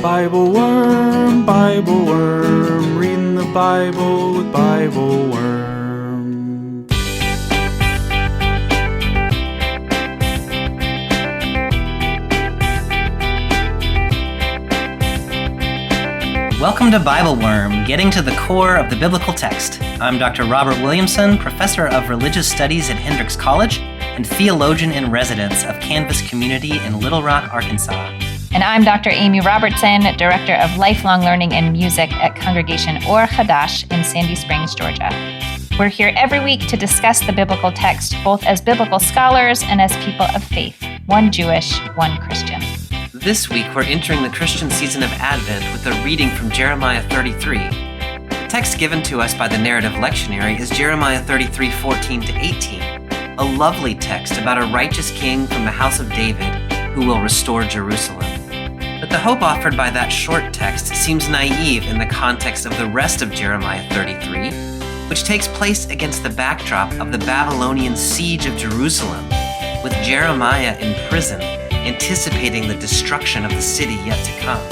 BibleWorm, BibleWorm, reading the Bible with BibleWorm. Welcome to BibleWorm, getting to the core of the biblical text. I'm Dr. Robert Williamson, professor of religious studies at Hendrix College and theologian in residence of Canvas Community in Little Rock, Arkansas. And I'm Dr. Amy Robertson, Director of Lifelong Learning and Music at Congregation Or Hadash in Sandy Springs, Georgia. We're here every week to discuss the biblical text, both as biblical scholars and as people of faith, one Jewish, one Christian. This week, we're entering the Christian season of Advent with a reading from Jeremiah 33. The text given to us by the Narrative Lectionary is Jeremiah 33, 14-18, a lovely text about a righteous king from the house of David who will restore Jerusalem. But the hope offered by that short text seems naive in the context of the rest of Jeremiah 33, which takes place against the backdrop of the Babylonian siege of Jerusalem, with Jeremiah in prison, anticipating the destruction of the city yet to come.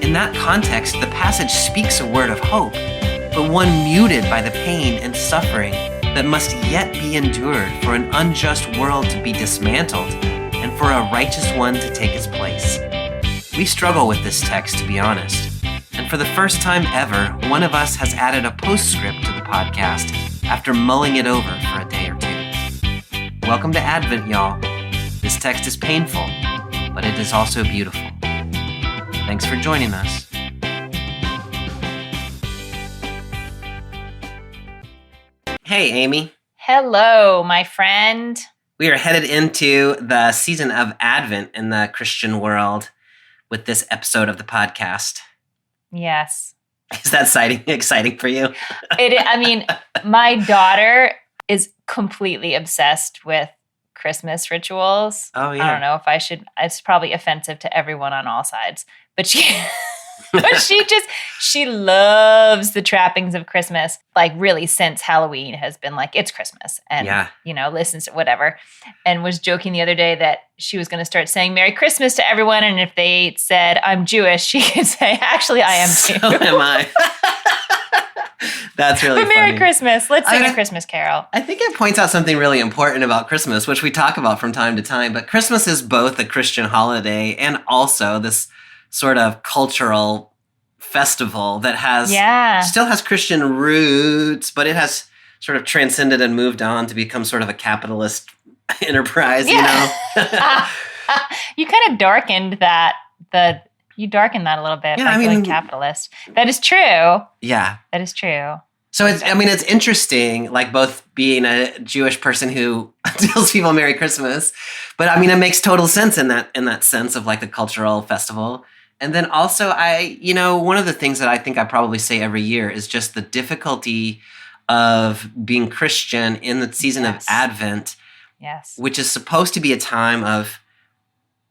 In that context, the passage speaks a word of hope, but one muted by the pain and suffering that must yet be endured for an unjust world to be dismantled and for a righteous one to take its place. We struggle with this text, to be honest. And for the first time ever, one of us has added a postscript to the podcast after mulling it over for a day or two. Welcome to Advent, y'all. This text is painful, but it is also beautiful. Thanks for joining us. Hey, Amy. Hello, my friend. We are headed into the season of Advent in the Christian world with this episode of the podcast. Yes. Is that exciting for you? My daughter is completely obsessed with Christmas rituals. Oh, yeah. I don't know if I should, it's probably offensive to everyone on all sides, but she loves the trappings of Christmas, like really since Halloween has been like, it's Christmas and, listens to whatever, and was joking the other day that she was going to start saying Merry Christmas to everyone. And if they said, I'm Jewish, she could say, actually, I am too. So am I. That's really funny. Merry Christmas. Let's sing a Christmas carol. I think it points out something really important about Christmas, which we talk about from time to time, but Christmas is both a Christian holiday and also this sort of cultural festival that still has Christian roots, but it has sort of transcended and moved on to become sort of a capitalist enterprise, you know? You kind of darkened that, you darkened that a little bit by going capitalist. That is true. Yeah. That is true. So it's interesting, like both being a Jewish person who tells people Merry Christmas, but it makes total sense in that sense of like the cultural festival. And then also one of the things that I think I probably say every year is just the difficulty of being Christian in the season of Advent, which is supposed to be a time of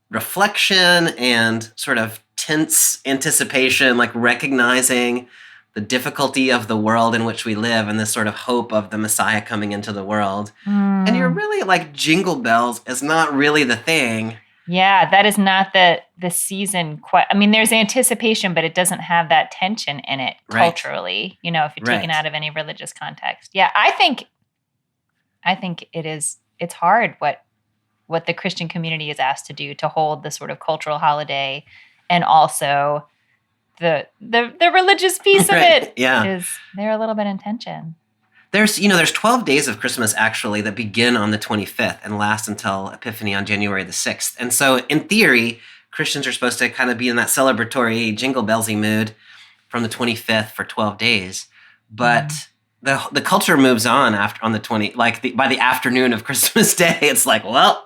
reflection and sort of tense anticipation, like recognizing the difficulty of the world in which we live and this sort of hope of the Messiah coming into the world. And you're really like jingle bells is not really the thing. Yeah, that is not the season quite. There's anticipation, but it doesn't have that tension in it culturally, if you're taken out of any religious context. Yeah, I think it's hard what the Christian community is asked to do to hold the sort of cultural holiday and also the religious piece of it. Yeah. They're a little bit in tension. There's 12 days of Christmas actually that begin on the 25th and last until Epiphany on January the 6th. And so in theory, Christians are supposed to kind of be in that celebratory jingle bellsy mood from the 25th for 12 days. But the culture moves on on the 20, by the afternoon of Christmas Day, it's like, well,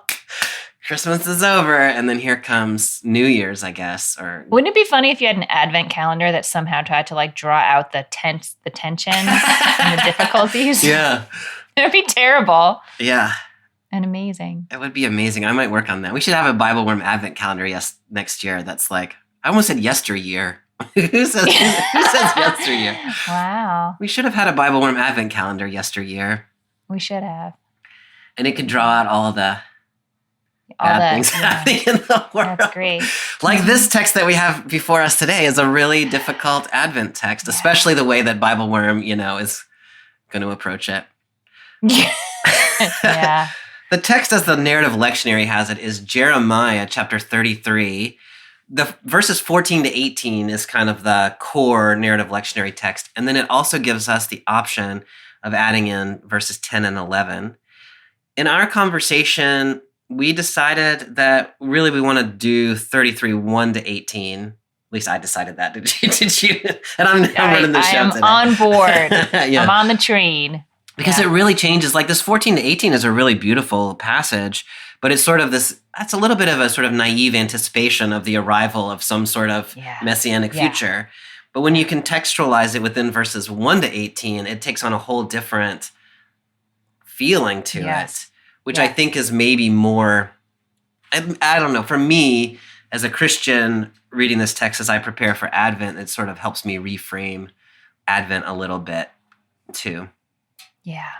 Christmas is over, and then here comes New Year's, I guess. Or wouldn't it be funny if you had an Advent calendar that somehow tried to like draw out the tensions and the difficulties? Yeah, it would be terrible. Yeah, and amazing. It would be amazing. I might work on that. We should have a BibleWorm Advent calendar next year. That's like I almost said yesteryear. Who says yesteryear? Wow. We should have had a BibleWorm Advent calendar yesteryear. We should have. And it could draw out all the bad things happening in the world. That's great. Like this text that we have before us today is a really difficult Advent text, especially the way that BibleWorm, is going to approach it. Yeah. The text as the Narrative Lectionary has it is Jeremiah chapter 33. The verses 14 to 18 is kind of the core Narrative Lectionary text. And then it also gives us the option of adding in verses 10 and 11. In our conversation, we decided that really we want to do 33, 1 to 18. At least I decided that. Did you? And I'm running the show today. I am on board. Yeah. I'm on the train. Because it really changes. Like this 14 to 18 is a really beautiful passage, but it's sort of that's a little bit of a sort of naive anticipation of the arrival of some sort of messianic future. But when you contextualize it within verses 1 to 18, it takes on a whole different feeling to it, which I think is maybe more, I don't know, for me as a Christian reading this text as I prepare for Advent, it sort of helps me reframe Advent a little bit too. Yeah.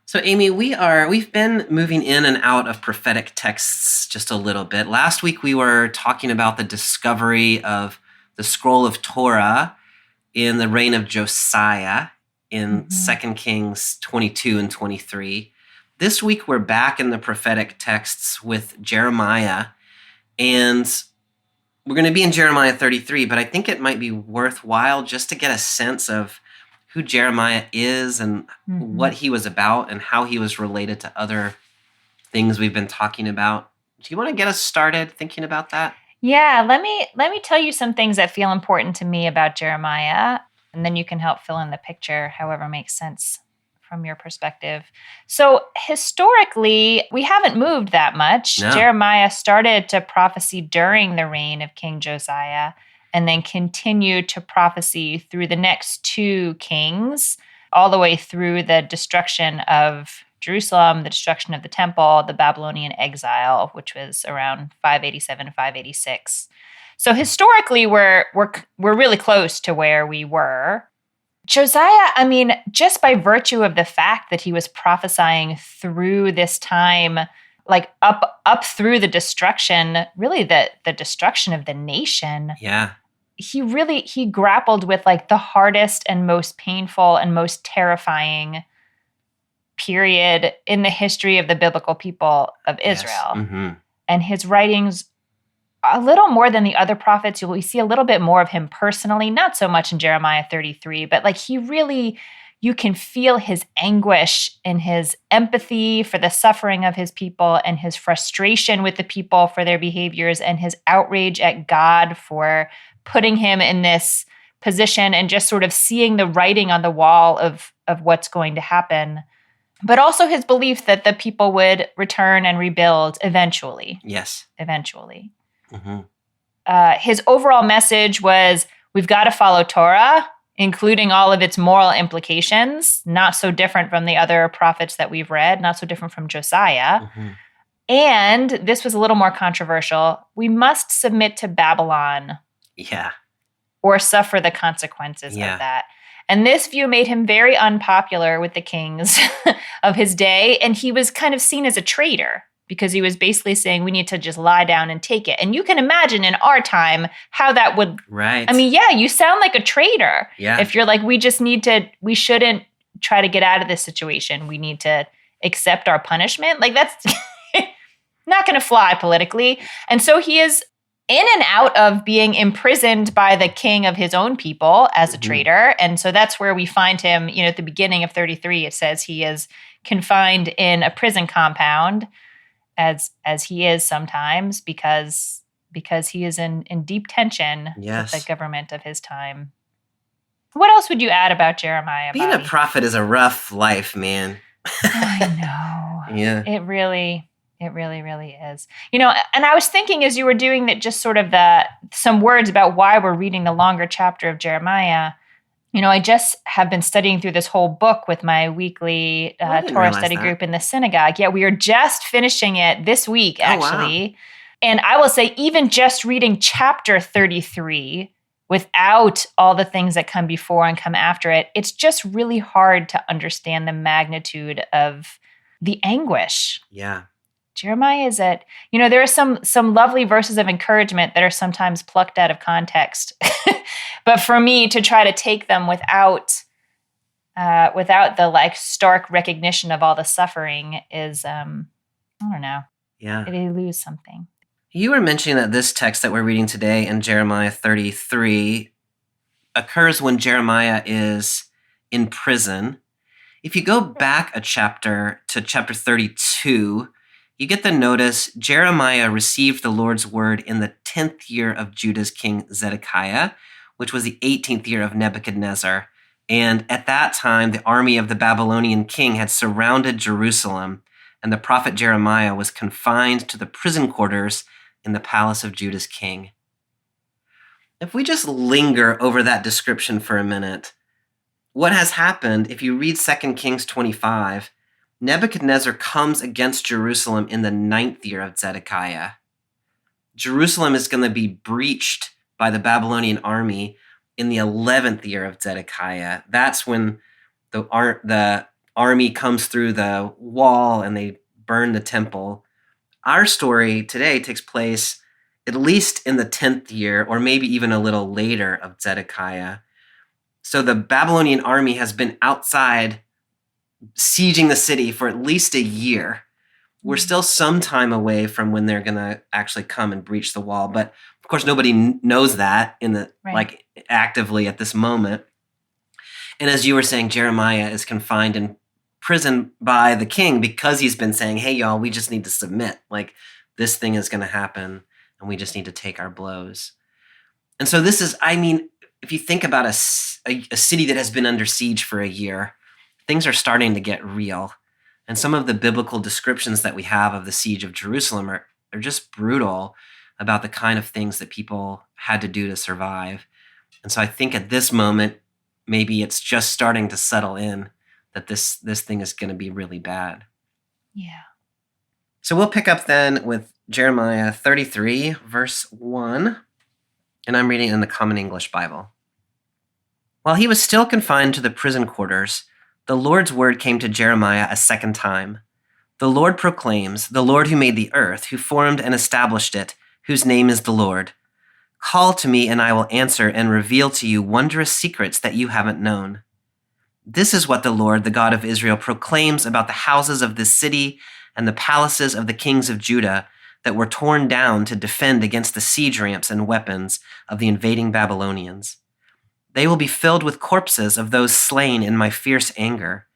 So Amy, we've been moving in and out of prophetic texts just a little bit. Last week we were talking about the discovery of the scroll of Torah in the reign of Josiah in 2 Kings 22 and 23. This week we're back in the prophetic texts with Jeremiah, and we're going to be in Jeremiah 33, but I think it might be worthwhile just to get a sense of who Jeremiah is and what he was about and how he was related to other things we've been talking about. Do you want to get us started thinking about that? Yeah, let me tell you some things that feel important to me about Jeremiah, and then you can help fill in the picture however makes sense from your perspective. So historically, we haven't moved that much. No. Jeremiah started to prophesy during the reign of King Josiah, and then continued to prophecy through the next two kings, all the way through the destruction of Jerusalem, the destruction of the temple, the Babylonian exile, which was around 587 to 586. So historically, we're really close to where we were. Josiah, just by virtue of the fact that he was prophesying through this time, like up through the destruction, really the destruction of the nation. Yeah. He grappled with like the hardest and most painful and most terrifying period in the history of the biblical people of Israel. Mm-hmm. And his writings, a little more than the other prophets, we see a little bit more of him personally, not so much in Jeremiah 33, but like you can feel his anguish and his empathy for the suffering of his people and his frustration with the people for their behaviors and his outrage at God for putting him in this position and just sort of seeing the writing on the wall of what's going to happen. But also his belief that the people would return and rebuild eventually. Yes. Eventually. Mm-hmm. His overall message was, we've got to follow Torah, including all of its moral implications, not so different from the other prophets that we've read, not so different from Josiah. Mm-hmm. And this was a little more controversial. We must submit to Babylon. Yeah. Or suffer the consequences of that. And this view made him very unpopular with the kings of his day. And he was kind of seen as a traitor because he was basically saying we need to just lie down and take it. And you can imagine in our time how that would... Right. You sound like a traitor. Yeah. If you're like, we shouldn't try to get out of this situation. We need to accept our punishment. Like that's not going to fly politically. And so he is in and out of being imprisoned by the king of his own people as a traitor. And so that's where we find him, at the beginning of 33, it says he is confined in a prison compound as he is sometimes because he is in deep tension with the government of his time. What else would you add about Jeremiah? Being a prophet is a rough life, man. I know. Yeah. It really is. And I was thinking as you were doing that, just sort of some words about why we're reading the longer chapter of Jeremiah. I just have been studying through this whole book with my weekly Torah study group in the synagogue. Yeah, we are just finishing it this week, actually. Wow. And I will say, even just reading chapter 33 without all the things that come before and come after it, it's just really hard to understand the magnitude of the anguish. Yeah. Jeremiah is there are some lovely verses of encouragement that are sometimes plucked out of context. But for me to try to take them without the like stark recognition of all the suffering is, I don't know. Yeah. They lose something. You were mentioning that this text that we're reading today in Jeremiah 33 occurs when Jeremiah is in prison. If you go back a chapter to chapter 32, you get the notice Jeremiah received the Lord's word in the 10th year of Judah's king Zedekiah, which was the 18th year of Nebuchadnezzar. And at that time, the army of the Babylonian king had surrounded Jerusalem, and the prophet Jeremiah was confined to the prison quarters in the palace of Judah's king. If we just linger over that description for a minute, what has happened, if you read 2 Kings 25, Nebuchadnezzar comes against Jerusalem in the 9th year of Zedekiah. Jerusalem is going to be breached by the Babylonian army in the 11th year of Zedekiah. That's when the army comes through the wall and they burn the temple. Our story today takes place at least in the 10th year, or maybe even a little later, of Zedekiah. So the Babylonian army has been outside sieging the city for at least a year. We're still some time away from when they're going to actually come and breach the wall. But of course, nobody knows that like actively at this moment. And as you were saying, Jeremiah is confined in prison by the king because he's been saying, hey, y'all, we just need to submit. Like, this thing is going to happen and we just need to take our blows. And so this is, if you think about a city that has been under siege for a year, things are starting to get real. And some of the biblical descriptions that we have of the siege of Jerusalem are just brutal about the kind of things that people had to do to survive. And so I think at this moment, maybe it's just starting to settle in that this thing is going to be really bad. Yeah. So we'll pick up then with Jeremiah 33, verse 1. And I'm reading in the Common English Bible. While he was still confined to the prison quarters, the Lord's word came to Jeremiah a second time. The Lord proclaims, the Lord who made the earth, who formed and established it, whose name is the Lord. Call to me and I will answer and reveal to you wondrous secrets that you haven't known. This is what the Lord, the God of Israel, proclaims about the houses of this city and the palaces of the kings of Judah that were torn down to defend against the siege ramps and weapons of the invading Babylonians. They will be filled with corpses of those slain in my fierce anger.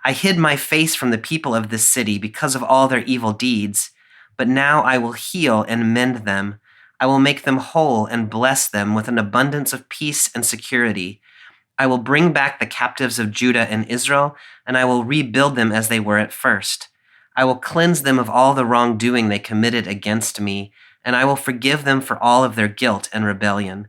I hid my face from the people of this city because of all their evil deeds, but now I will heal and mend them. I will make them whole and bless them with an abundance of peace and security. I will bring back the captives of Judah and Israel, and I will rebuild them as they were at first. I will cleanse them of all the wrongdoing they committed against me, and I will forgive them for all of their guilt and rebellion.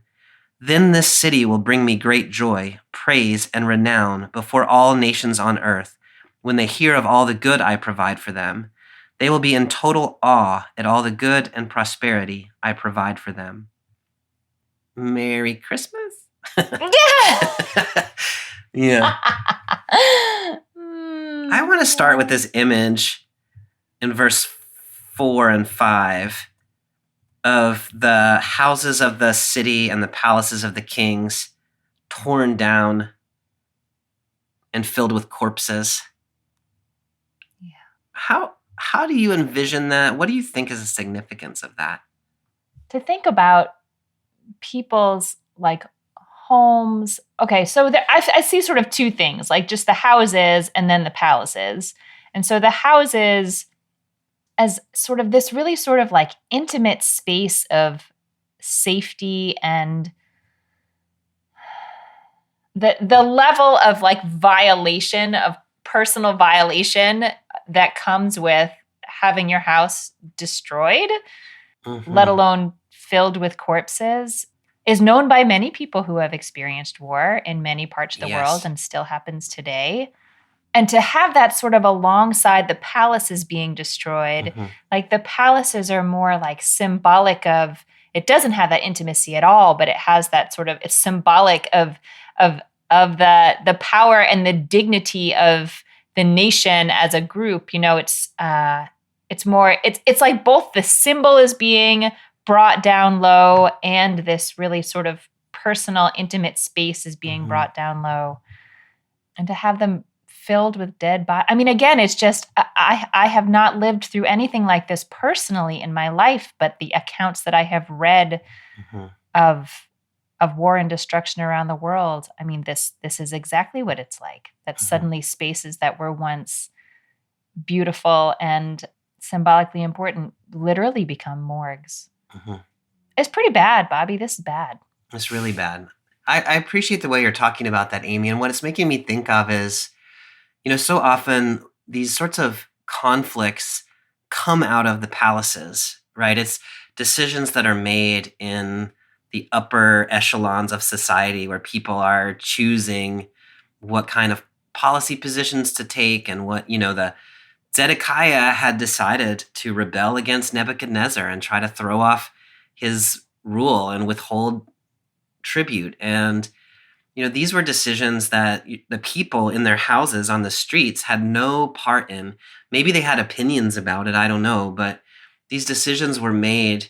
Then this city will bring me great joy, praise, and renown before all nations on earth, when they hear of all the good I provide for them. They will be in total awe at all the good and prosperity I provide for them. Merry Christmas? Yeah. Yeah. I want to start with this image in verse 4 and 5 of the houses of the city and the palaces of the kings torn down and filled with corpses. Yeah. How do you envision that? What do you think is the significance of that? To think about people's like homes. Okay, so I see sort of two things, like just the houses and then the palaces. And so the houses as sort of this really sort of like intimate space of safety, and the level of like violation, of personal violation that comes with having your house destroyed, let alone filled with corpses, is known by many people who have experienced war in many parts of the world and still happens today. And to have that sort of alongside the palaces being destroyed, like the palaces are more like symbolic of, it doesn't have that intimacy at all, but it has that sort of, it's symbolic of the power and the dignity of the nation as a group. You know, it's It's more, it's like both the symbol is being brought down low and this really sort of personal, intimate space is being brought down low. And to have them filled with dead bodies. I mean, again, it's just, I have not lived through anything like this personally in my life, but the accounts that I have read of war and destruction around the world, I mean, this is exactly what it's like. That suddenly spaces that were once beautiful and symbolically important literally become morgues. It's pretty bad, Bobby. This is bad. It's really bad. I appreciate the way you're talking about that, Amy. And what it's making me think of is, so often these sorts of conflicts come out of the palaces, right? It's decisions that are made in the upper echelons of society where people are choosing what kind of policy positions to take and what, the Zedekiah had decided to rebel against Nebuchadnezzar and try to throw off his rule and withhold tribute. And, these were decisions that the people in their houses on the streets had no part in. Maybe they had opinions about it, I don't know, but these decisions were made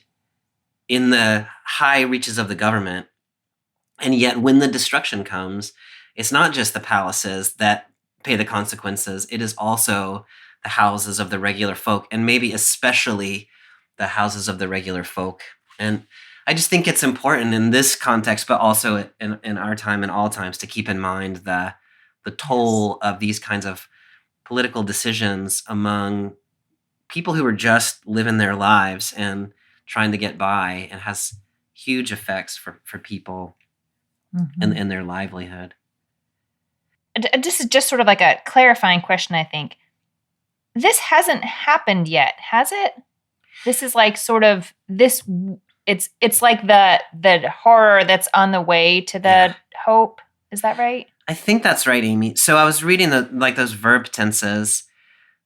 in the high reaches of the government. And yet when the destruction comes, it's not just the palaces that pay the consequences. It is also the houses of the regular folk, and maybe especially the houses of the regular folk. And I just think it's important in this context, but also in our time and all times, to keep in mind the toll of these kinds of political decisions among people who are just living their lives and trying to get by, and has huge effects for people and their livelihood. This is just sort of like a clarifying question, I think. This hasn't happened yet, has it? This is like sort of this... It's like the horror that's on the way to the hope. Is that right? I think that's right, Amy. So I was reading those verb tenses.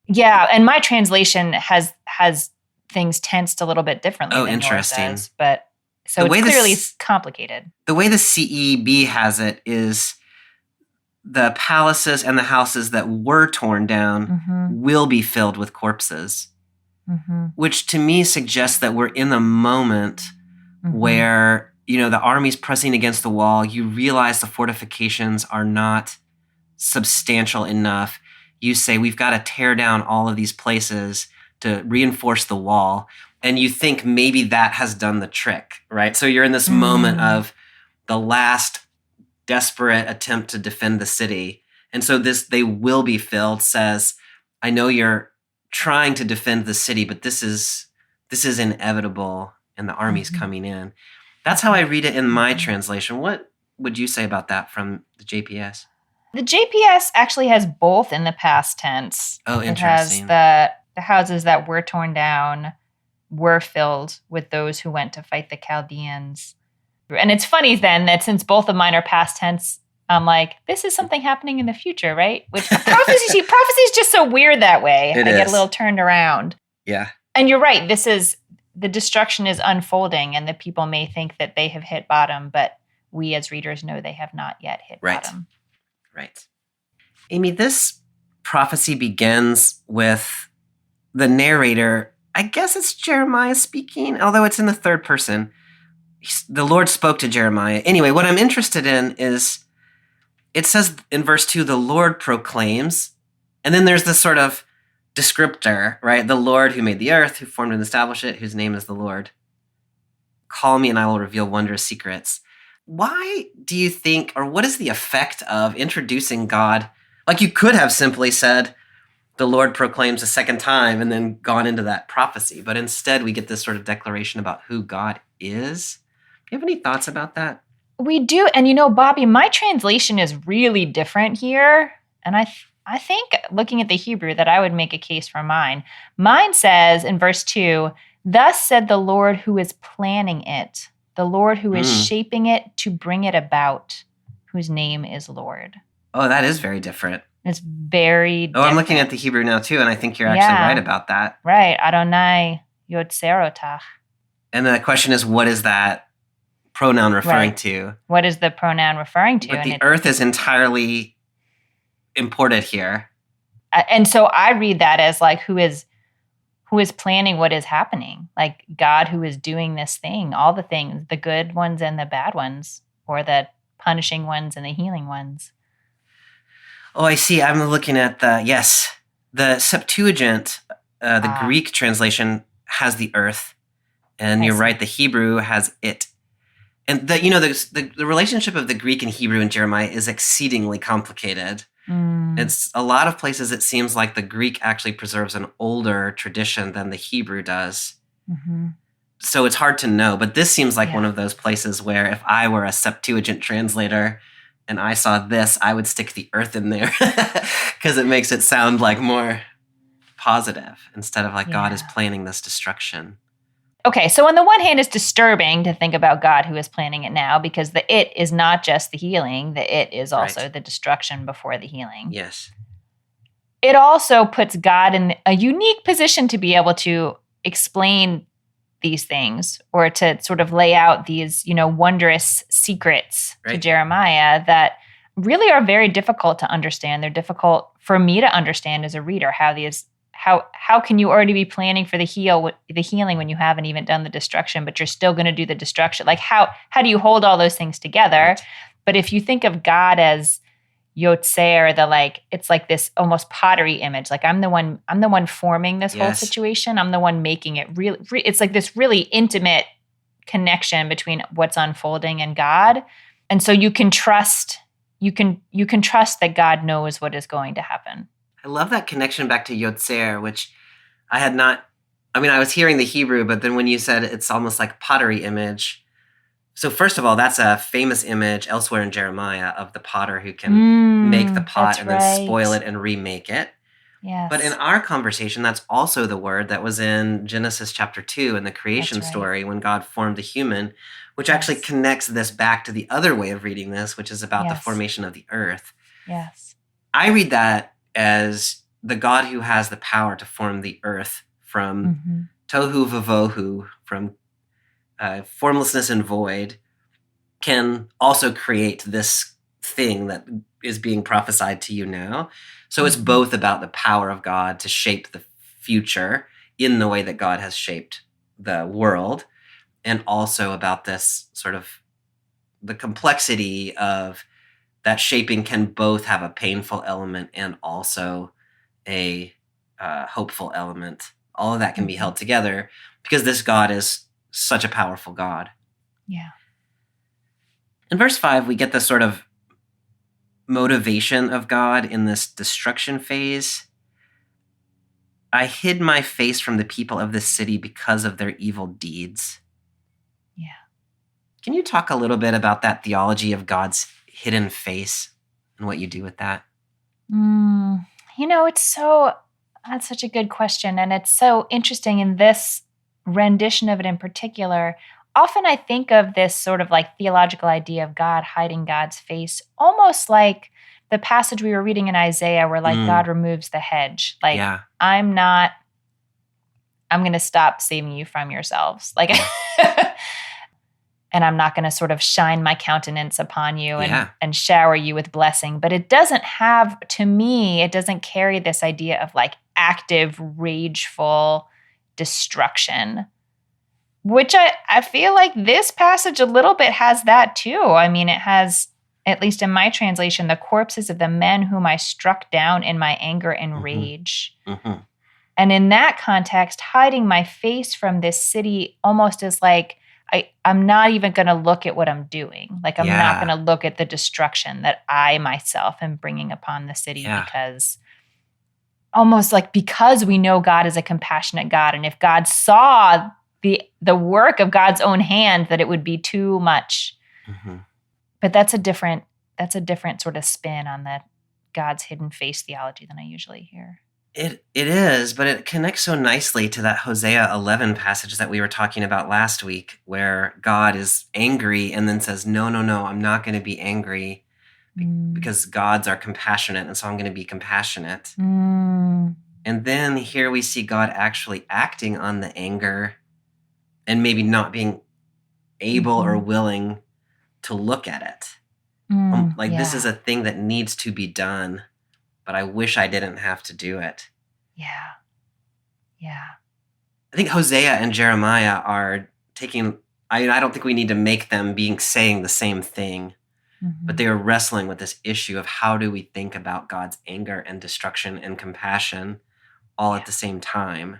Yeah, and my translation has things tensed a little bit differently. Oh, than interesting. Yours does, but so it's clearly complicated. The way the CEB has it is the palaces and the houses that were torn down will be filled with corpses. Which to me suggests that we're in the moment where, the army's pressing against the wall. You realize the fortifications are not substantial enough. You say, we've got to tear down all of these places to reinforce the wall. And you think maybe that has done the trick, right? So you're in this moment of the last desperate attempt to defend the city. And so they will be filled says, I know you're trying to defend the city, but this is inevitable, and the army's coming in. That's how I read it in my translation. What would you say about that from the JPS? The JPS actually has both in the past tense. Oh, interesting. It has the houses that were torn down were filled with those who went to fight the Chaldeans. And it's funny then that since both of mine are past tense, I'm like, this is something happening in the future, right? Which prophecy is just so weird that way. I get a little turned around. Yeah. And you're right. The destruction is unfolding, and the people may think that they have hit bottom, but we as readers know they have not yet hit bottom. Right. Amy, this prophecy begins with the narrator. I guess it's Jeremiah speaking, although it's in the third person. The Lord spoke to Jeremiah. Anyway, what I'm interested in is, it says in verse 2, the Lord proclaims, and then there's this sort of descriptor, right? The Lord who made the earth, who formed and established it, whose name is the Lord. Call me and I will reveal wondrous secrets. Why do you think, or what is the effect of introducing God? Like you could have simply said, the Lord proclaims a second time and then gone into that prophecy. But instead we get this sort of declaration about who God is. Do you have any thoughts about that? We do. And Bobby, my translation is really different here. And I think looking at the Hebrew that I would make a case for mine. Mine says in verse 2, thus said the Lord who is planning it, the Lord who is shaping it to bring it about, whose name is Lord. Oh, that is very different. It's very different. I'm looking at the Hebrew now too, and I think you're actually right about that. Right. Adonai Yotzerotach. And the question is, what is that pronoun referring to? What is the pronoun referring to? But the earth is entirely imported here. And so I read that as like who who is planning what is happening, like God who is doing this thing, all the things, the good ones and the bad ones, or the punishing ones and the healing ones. Oh, I see. I'm looking at the Septuagint, the Greek translation has the earth, and you're right, the Hebrew has it. And the relationship of the Greek and Hebrew in Jeremiah is exceedingly complicated. It's a lot of places it seems like the Greek actually preserves an older tradition than the Hebrew does. Mm-hmm. So it's hard to know, but this seems like one of those places where if I were a Septuagint translator and I saw this, I would stick the earth in there because it makes it sound like more positive instead of like God is planning this destruction. Okay, so on the one hand, it's disturbing to think about God who is planning it now, because the it is not just the healing. The it is also the destruction before the healing. Yes. It also puts God in a unique position to be able to explain these things, or to sort of lay out these, wondrous secrets to Jeremiah that really are very difficult to understand. They're difficult for me to understand as a reader. How can you already be planning for the healing when you haven't even done the destruction, but you're still going to do the destruction? Like how do you hold all those things together? Right. But if you think of God as Yotzer, it's like this almost pottery image. Like I'm the one forming this whole situation. I'm the one making it real. It's like this really intimate connection between what's unfolding and God. And so you can trust that God knows what is going to happen. I love that connection back to Yotzer, which I had not, I was hearing the Hebrew, but then when you said it's almost like pottery image. So first of all, that's a famous image elsewhere in Jeremiah of the potter who can make the pot and then spoil it and remake it. Yes. But in our conversation, that's also the word that was in Genesis chapter 2 in the creation story when God formed the human, which actually connects this back to the other way of reading this, which is about the formation of the earth. Yes. I read that as the God who has the power to form the earth from tohu vavohu, from formlessness and void, can also create this thing that is being prophesied to you now. So it's both about the power of God to shape the future in the way that God has shaped the world, and also about this sort of the complexity of that shaping can both have a painful element and also a hopeful element. All of that can be held together because this God is such a powerful God. Yeah. In verse 5, we get the sort of motivation of God in this destruction phase. I hid my face from the people of this city because of their evil deeds. Yeah. Can you talk a little bit about that theology of God's hidden face and what you do with that? That's such a good question. And it's so interesting in this rendition of it in particular. Often I think of this sort of like theological idea of God hiding God's face, almost like the passage we were reading in Isaiah where like God removes the hedge. Like I'm going to stop saving you from yourselves. Like, and I'm not going to sort of shine my countenance upon you and shower you with blessing. But it doesn't carry this idea of like active, rageful destruction, which I feel like this passage a little bit has that too. It has, at least in my translation, the corpses of the men whom I struck down in my anger and rage. Mm-hmm. And in that context, hiding my face from this city almost is like, I'm not even going to look at what I'm doing. Like, I'm not going to look at the destruction that I myself am bringing upon the city because we know God is a compassionate God. And if God saw the work of God's own hand, that it would be too much. Mm-hmm. But that's a different sort of spin on that God's hidden face theology than I usually hear. It is, but it connects so nicely to that Hosea 11 passage that we were talking about last week, where God is angry and then says, no, I'm not going to be angry because gods are compassionate, and so I'm going to be compassionate. And then here we see God actually acting on the anger and maybe not being able or willing to look at it. This is a thing that needs to be done, but I wish I didn't have to do it. Yeah. I think Hosea and Jeremiah are taking, I don't think we need to make them saying the same thing, but they are wrestling with this issue of how do we think about God's anger and destruction and compassion all at the same time.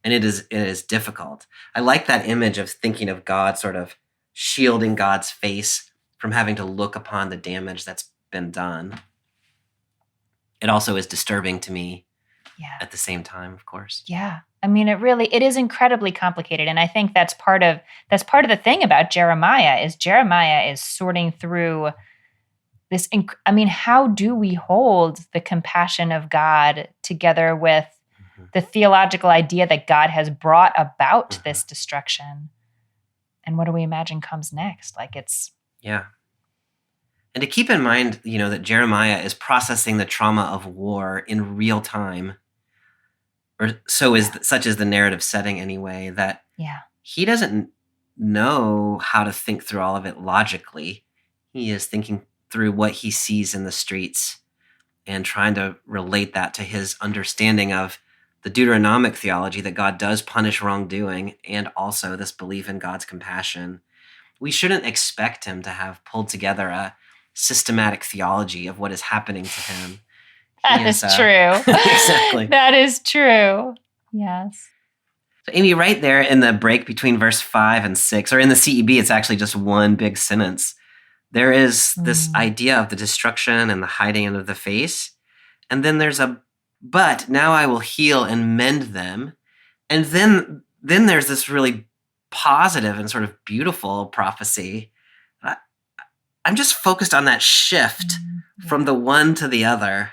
And it is difficult. I like that image of thinking of God sort of shielding God's face from having to look upon the damage that's been done. It also is disturbing to me at the same time, of course. Yeah. I mean, it is incredibly complicated. And I think that's part of the thing about Jeremiah is sorting through this. How do we hold the compassion of God together with the theological idea that God has brought about this destruction? And what do we imagine comes next? Yeah. And to keep in mind, that Jeremiah is processing the trauma of war in real time, or such is the narrative setting anyway, that he doesn't know how to think through all of it logically. He is thinking through what he sees in the streets and trying to relate that to his understanding of the Deuteronomic theology that God does punish wrongdoing, and also this belief in God's compassion. We shouldn't expect him to have pulled together a systematic theology of what is happening to him. That is true. Exactly. That is true. Yes. So Amy, right there in the break between verse 5 and 6, or in the CEB, it's actually just one big sentence. There is this idea of the destruction and the hiding of the face. And then there's but now I will heal and mend them. And then there's this really positive and sort of beautiful prophecy. I'm just focused on that shift from the one to the other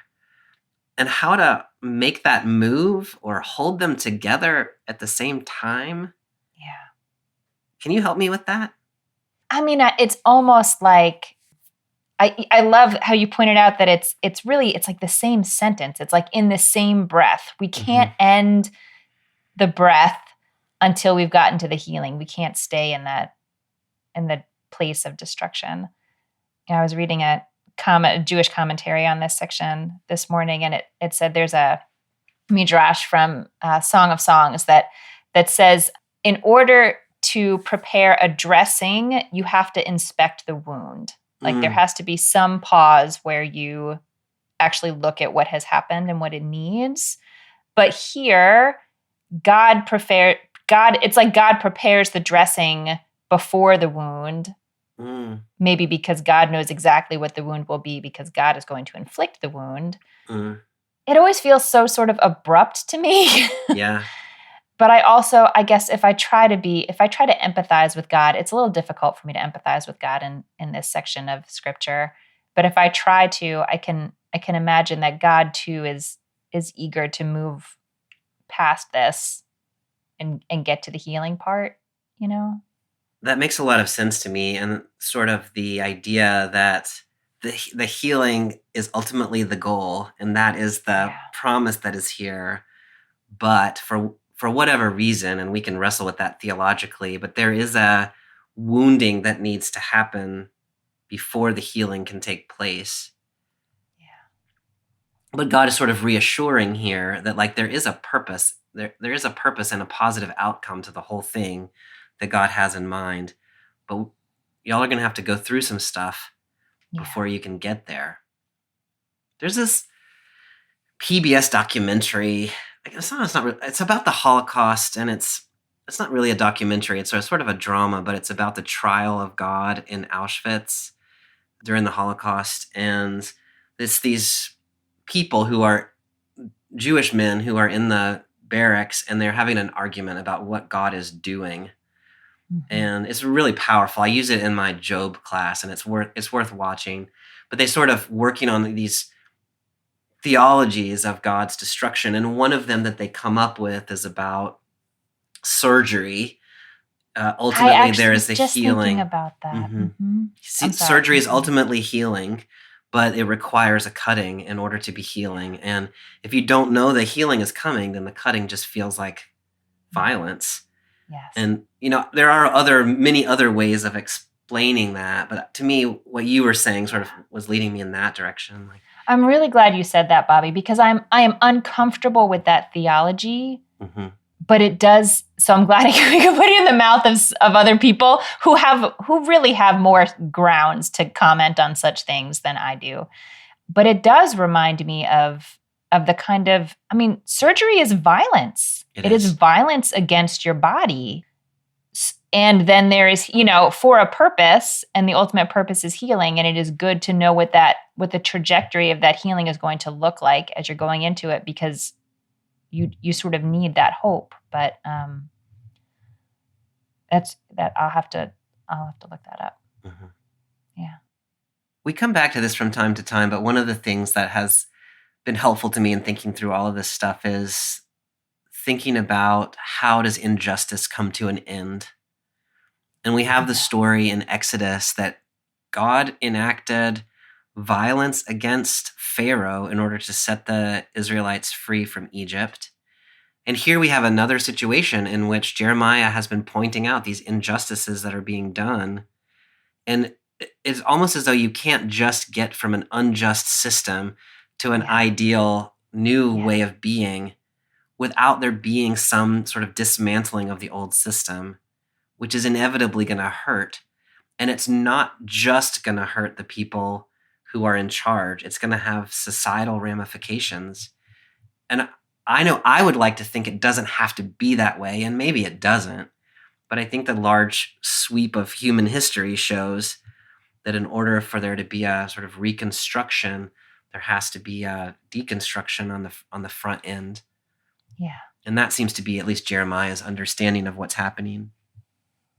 and how to make that move or hold them together at the same time. Yeah. Can you help me with that? I mean, it's almost like, I love how you pointed out that it's like the same sentence. It's like in the same breath. We can't end the breath until we've gotten to the healing. We can't stay in the place of destruction. I was reading a Jewish commentary on this section this morning, and it said there's a midrash from Song of Songs that says, in order to prepare a dressing, you have to inspect the wound. Like there has to be some pause where you actually look at what has happened and what it needs. But here, it's like God prepares the dressing before the wound. Maybe because God knows exactly what the wound will be, because God is going to inflict the wound. It always feels so sort of abrupt to me. Yeah. But I guess if I try to empathize with God, it's a little difficult for me to empathize with God in this section of scripture. But if I try to, I can imagine that God too is eager to move past this and get to the healing part, That makes a lot of sense to me, and sort of the idea that the healing is ultimately the goal, and that is the promise that is here. But for whatever reason, and we can wrestle with that theologically, but there is a wounding that needs to happen before the healing can take place. Yeah. But God is sort of reassuring here that there is a purpose. There is a purpose and a positive outcome to the whole thing that God has in mind. But y'all are going to have to go through some stuff before you can get there. There's this PBS documentary. It's about the Holocaust, and it's not really a documentary. It's sort of a drama, but it's about the trial of God in Auschwitz during the Holocaust. And it's these people who are Jewish men who are in the barracks, and they're having an argument about what God is doing. And it's really powerful. I use it in my Job class, and it's worth watching. But they sort of working on these theologies of God's destruction, and one of them that they come up with is about surgery. Ultimately, there is the healing. Thinking about that. Surgery is ultimately healing, but it requires a cutting in order to be healing. And if you don't know the healing is coming, then the cutting just feels like violence. Yes. And there are many other ways of explaining that, but to me, what you were saying sort of was leading me in that direction. I'm really glad you said that, Bobby, because I am uncomfortable with that theology, but it does. So I'm glad we can put it in the mouth of other people who really have more grounds to comment on such things than I do. But it does remind me of the kind of, surgery is violence. It is violence against your body. And then there is, for a purpose, and the ultimate purpose is healing. And it is good to know what the trajectory of that healing is going to look like as you're going into it, because you sort of need that hope. But that's that I'll have to look that up. Mm-hmm. Yeah. We come back to this from time to time, but one of the things that has been helpful to me in thinking through all of this stuff is thinking about how does injustice come to an end. And we have the story in Exodus that God enacted violence against Pharaoh in order to set the Israelites free from Egypt. And here we have another situation in which Jeremiah has been pointing out these injustices that are being done. And it's almost as though you can't just get from an unjust system to an ideal new way of being without there being some sort of dismantling of the old system, which is inevitably going to hurt. And it's not just going to hurt the people who are in charge. It's going to have societal ramifications. And I know I would like to think it doesn't have to be that way, and maybe it doesn't. But I think the large sweep of human history shows that in order for there to be a sort of reconstruction, there has to be a deconstruction on the front end. Yeah. And that seems to be at least Jeremiah's understanding of what's happening.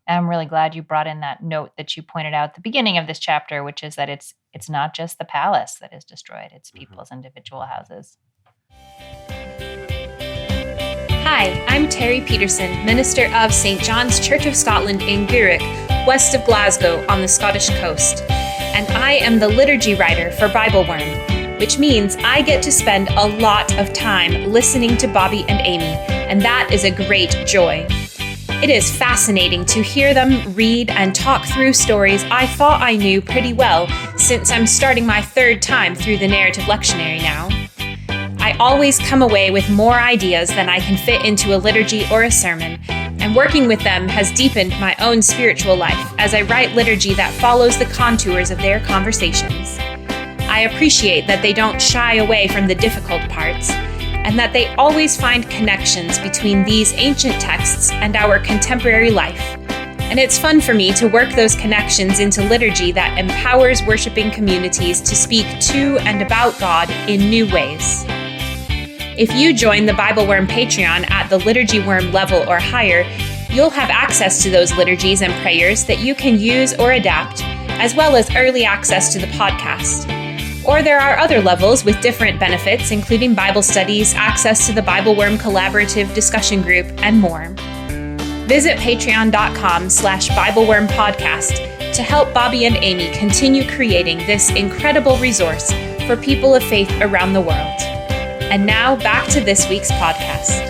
I'm really glad you brought in that note that you pointed out at the beginning of this chapter, which is that it's not just the palace that is destroyed, it's people's individual houses. Hi, I'm Terry Peterson, minister of St. John's Church of Scotland in Gourock, west of Glasgow on the Scottish coast. And I am the liturgy writer for BibleWorm, which means I get to spend a lot of time listening to Bobby and Amy, and that is a great joy. It is fascinating to hear them read and talk through stories I thought I knew pretty well, since I'm starting my third time through the Narrative Lectionary now. I always come away with more ideas than I can fit into a liturgy or a sermon, and working with them has deepened my own spiritual life as I write liturgy that follows the contours of their conversations. I appreciate that they don't shy away from the difficult parts, and that they always find connections between these ancient texts and our contemporary life. And it's fun for me to work those connections into liturgy that empowers worshiping communities to speak to and about God in new ways. If you join the BibleWorm Patreon at the Liturgy Worm level or higher, you'll have access to those liturgies and prayers that you can use or adapt, as well as early access to the podcast. Or there are other levels with different benefits, including Bible studies, access to the BibleWorm Collaborative Discussion Group, and more. Visit patreon.com/BibleWorm podcast to help Bobby and Amy continue creating this incredible resource for people of faith around the world. And now back to this week's podcast.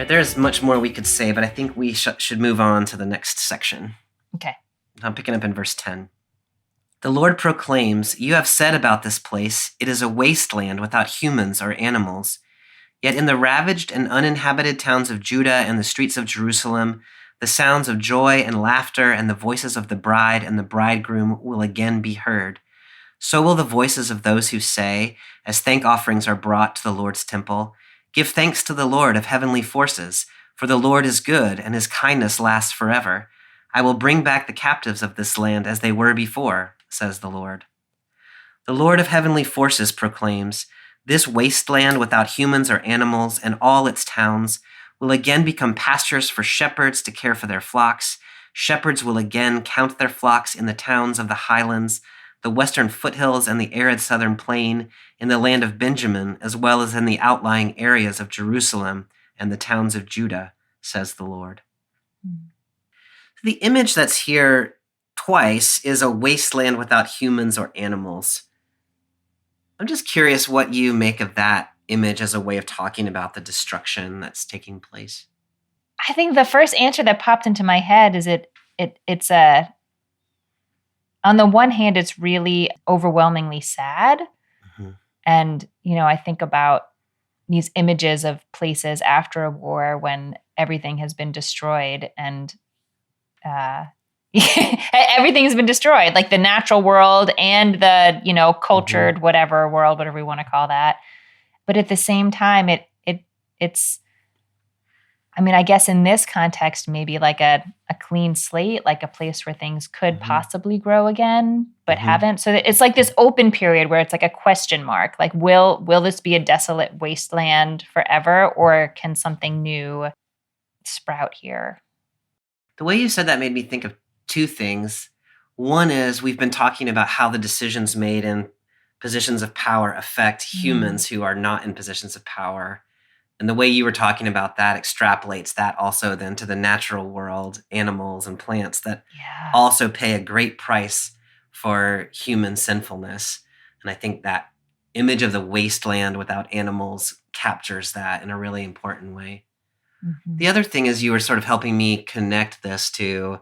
There's much more we could say, but I think we should move on to the next section. Okay. I'm picking up in verse 10. The Lord proclaims, "You have said about this place, it is a wasteland without humans or animals. Yet in the ravaged and uninhabited towns of Judah and the streets of Jerusalem, the sounds of joy and laughter and the voices of the bride and the bridegroom will again be heard. So will the voices of those who say, as thank offerings are brought to the Lord's temple, 'Give thanks to the Lord of heavenly forces, for the Lord is good and his kindness lasts forever. I will bring back the captives of this land as they were before,' says the Lord." The Lord of heavenly forces proclaims, "This wasteland without humans or animals and all its towns will again become pastures for shepherds to care for their flocks. Shepherds will again count their flocks in the towns of the highlands, the western foothills and the arid southern plain, in the land of Benjamin, as well as in the outlying areas of Jerusalem and the towns of Judah, says the Lord." The image that's here twice is a wasteland without humans or animals. I'm just curious what you make of that image as a way of talking about the destruction that's taking place. I think the first answer that popped into my head is it's a on the one hand, it's really overwhelmingly sad. Mm-hmm. And, I think about these images of places after a war when everything has been destroyed and everything has been destroyed, like the natural world and the, cultured, whatever world, whatever we want to call that. But at the same time, it's, I guess in this context, maybe like a clean slate, like a place where things could possibly grow again, but haven't. So it's like this open period where it's like a question mark. Like, will this be a desolate wasteland forever, or can something new sprout here? The way you said that made me think of two things. One is we've been talking about how the decisions made in positions of power affect humans who are not in positions of power. And the way you were talking about that extrapolates that also then to the natural world, animals and plants that also pay a great price for human sinfulness. And I think that image of the wasteland without animals captures that in a really important way. The other thing is you were sort of helping me connect this to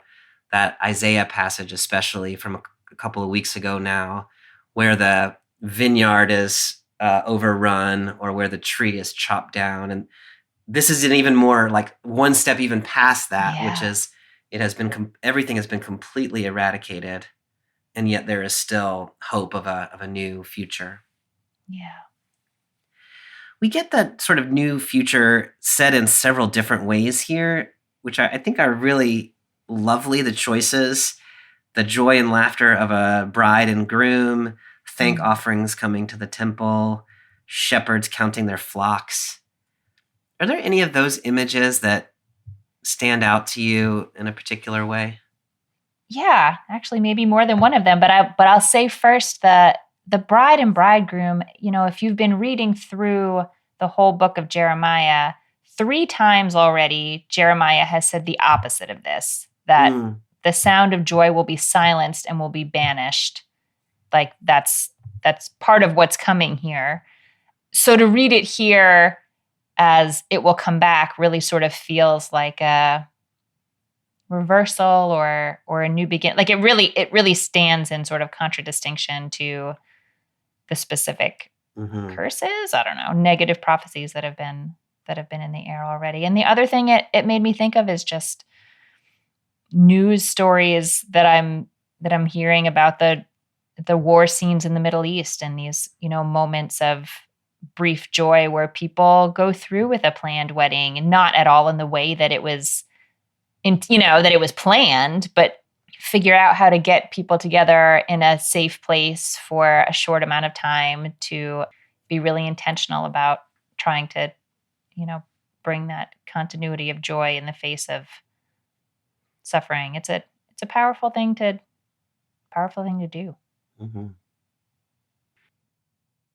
that Isaiah passage, especially from a couple of weeks ago now, where the vineyard is overrun or where the tree is chopped down. And this is an even more like one step even past that, which is everything has been completely eradicated, and yet there is still hope of a new future. Yeah. We get that sort of new future said in several different ways here, which I think are really lovely. The choices, the joy and laughter of a bride and groom, thank offerings coming to the temple, shepherds counting their flocks. Are there any of those images that stand out to you in a particular way? Yeah, actually maybe more than one of them, but I'll say first that the bride and bridegroom, if you've been reading through the whole book of Jeremiah, 3 times already, Jeremiah has said the opposite of this, that the sound of joy will be silenced and will be banished. Like that's part of what's coming here. So to read it here as it will come back really sort of feels like a reversal or a new begin. Like it really stands in sort of contradistinction to the specific curses, I don't know, negative prophecies that have been in the air already. And the other thing it made me think of is just news stories that I'm hearing about the war scenes in the Middle East and these, moments of brief joy where people go through with a planned wedding, and not at all in the way that it was that it was planned, but figure out how to get people together in a safe place for a short amount of time to be really intentional about trying to, bring that continuity of joy in the face of suffering. It's a powerful thing to do.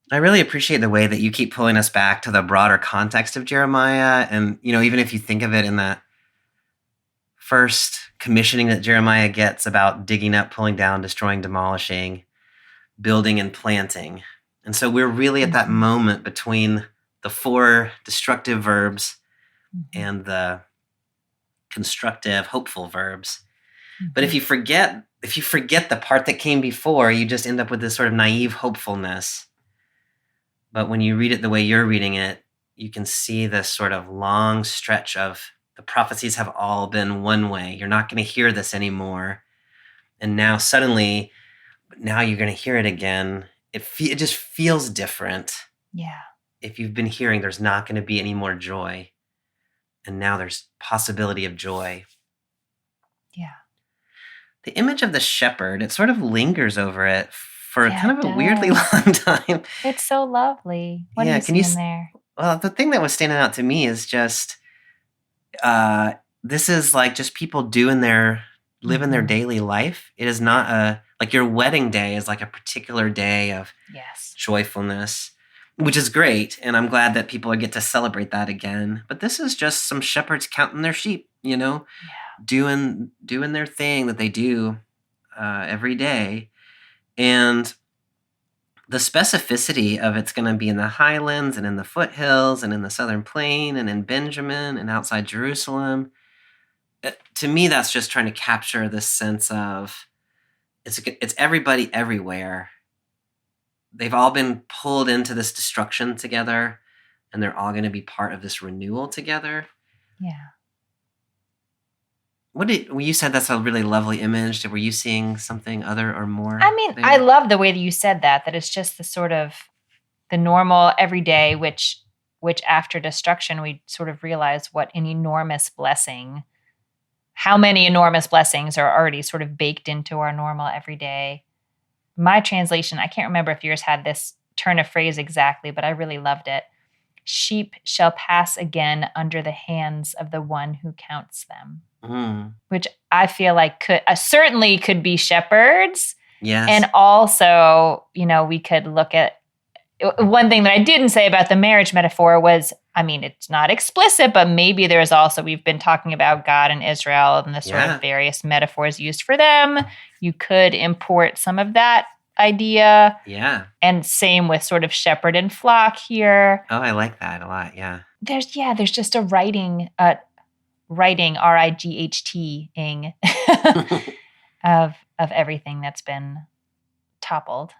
I really appreciate the way that you keep pulling us back to the broader context of Jeremiah. And, even if you think of it in that first commissioning that Jeremiah gets about digging up, pulling down, destroying, demolishing, building and planting. And so we're really at that moment between the 4 destructive verbs and the constructive, hopeful verbs. But if you forget the part that came before, you just end up with this sort of naive hopefulness. But when you read it the way you're reading it, you can see this sort of long stretch of the prophecies have all been one way. You're not going to hear this anymore. And now suddenly, now you're going to hear it again. It just feels different. Yeah. If you've been hearing, there's not going to be any more joy. And now there's possibility of joy. Yeah. The image of the shepherd, it sort of lingers over it for kind of a weirdly long time. It's so lovely. What do you see in there? Well, the thing that was standing out to me is just, this is like just people living their daily life. It is not like your wedding day is like a particular day of joyfulness, which is great. And I'm glad that people get to celebrate that again. But this is just some shepherds counting their sheep, doing their thing that they do every day. And the specificity of it's going to be in the highlands and in the foothills and in the southern plain and in Benjamin and outside Jerusalem. To me, that's just trying to capture this sense of it's everybody everywhere. They've all been pulled into this destruction together, and they're all going to be part of this renewal together. Yeah. When you said that's a really lovely image, were you seeing something other or more? I mean, I love the way that you said that it's just the sort of the normal everyday, which after destruction, we sort of realize what an enormous blessing, how many enormous blessings are already sort of baked into our normal everyday. My translation, I can't remember if yours had this turn of phrase exactly, but I really loved it. Sheep shall pass again under the hands of the one who counts them. Which I feel like certainly could be shepherds. Yes. And also, we could look at one thing that I didn't say about the marriage metaphor was, I mean, it's not explicit, but maybe there's also, we've been talking about God and Israel and the sort of various metaphors used for them. You could import some of that idea. Yeah. And same with sort of shepherd and flock here. Oh, I like that a lot. Yeah. There's just a writing RIGHT-ing of everything that's been toppled.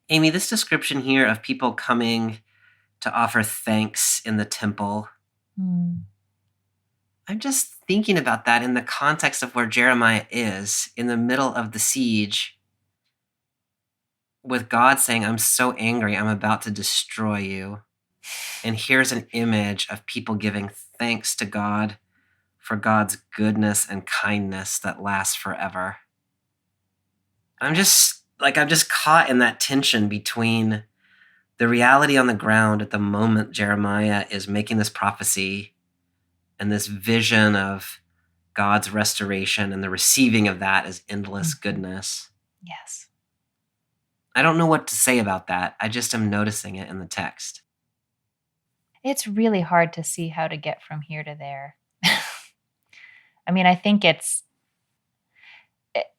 Amy, this description here of people coming to offer thanks in the temple, I'm just thinking about that in the context of where Jeremiah is in the middle of the siege, with God saying, I'm so angry, I'm about to destroy you. And here's an image of people giving thanks to God for God's goodness and kindness that lasts forever. I'm just caught in that tension between the reality on the ground at the moment Jeremiah is making this prophecy and this vision of God's restoration and the receiving of that as endless goodness. Yes. I don't know what to say about that. I just am noticing it in the text. It's really hard to see how to get from here to there. I mean, I think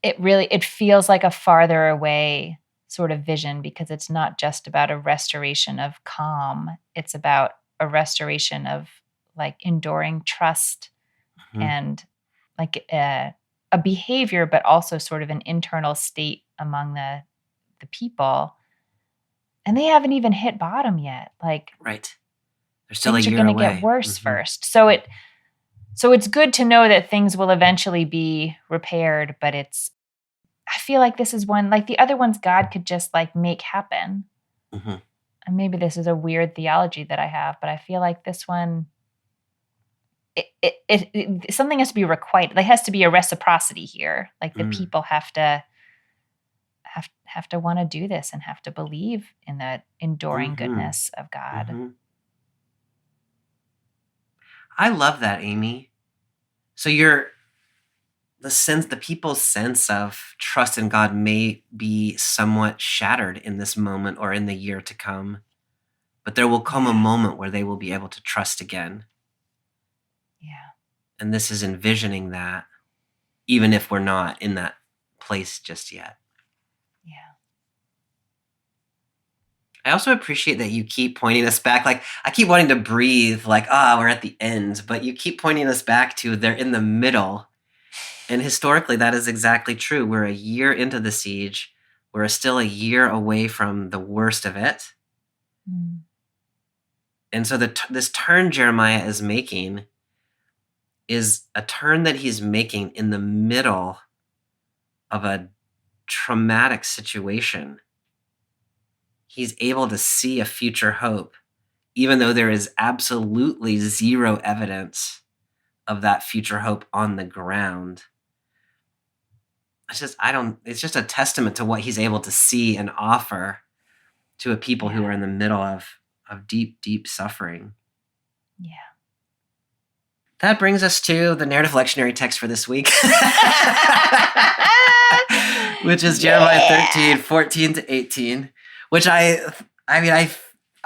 it feels like a farther away sort of vision, because it's not just about a restoration of calm. It's about a restoration of like enduring trust and like a behavior, but also sort of an internal state among the people. And they haven't even hit bottom yet. Like, right. They're still a year away. Things are going to get worse first. So it's good to know that things will eventually be repaired, but I feel like this is one, like the other ones God could just like make happen. And maybe this is a weird theology that I have, but I feel like this one, something has to be requited. There has to be a reciprocity here. Like the people have to want to do this and have to believe in the enduring goodness of God. I love that, Amy. So the people's sense of trust in God may be somewhat shattered in this moment or in the year to come, but there will come a moment where they will be able to trust again. Yeah. And this is envisioning that, even if we're not in that place just yet. Yeah. I also appreciate that you keep pointing us back. Like, I keep wanting to breathe, like, we're at the end, but you keep pointing us back to they're in the middle. And historically, that is exactly true. We're a year into the siege. We're still a year away from the worst of it. And so this turn Jeremiah is making is a turn that he's making in the middle of a traumatic situation. He's able to see a future hope, even though there is absolutely zero evidence of that future hope on the ground. It's just a testament to what he's able to see and offer to a people who are in the middle of deep, deep suffering. Yeah. That brings us to the narrative lectionary text for this week, which is Jeremiah 13, 14 to 18, which I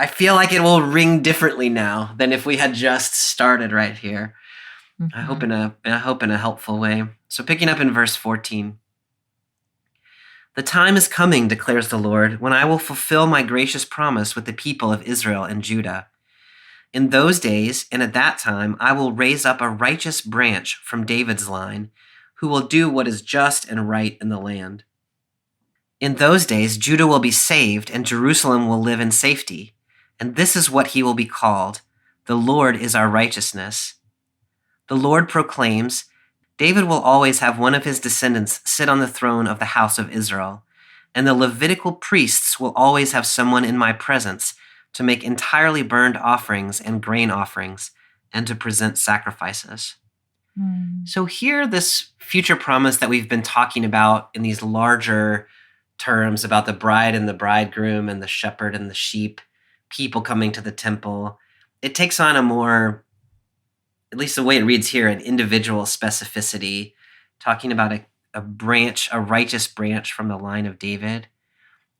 feel like it will ring differently now than if we had just started right here. I hope in a helpful way. So picking up in verse 14. The time is coming, declares the Lord, when I will fulfill my gracious promise with the people of Israel and Judah. In those days and at that time, I will raise up a righteous branch from David's line, who will do what is just and right in the land. In those days, Judah will be saved, and Jerusalem will live in safety. And this is what he will be called: the Lord is our righteousness. The Lord proclaims, David will always have one of his descendants sit on the throne of the house of Israel, and the Levitical priests will always have someone in my presence to make entirely burned offerings and grain offerings, and to present sacrifices. So here, this future promise that we've been talking about in these larger terms about the bride and the bridegroom and the shepherd and the sheep, people coming to the temple, it takes on a more, at least the way it reads here, an individual specificity, talking about a branch, a righteous branch from the line of David.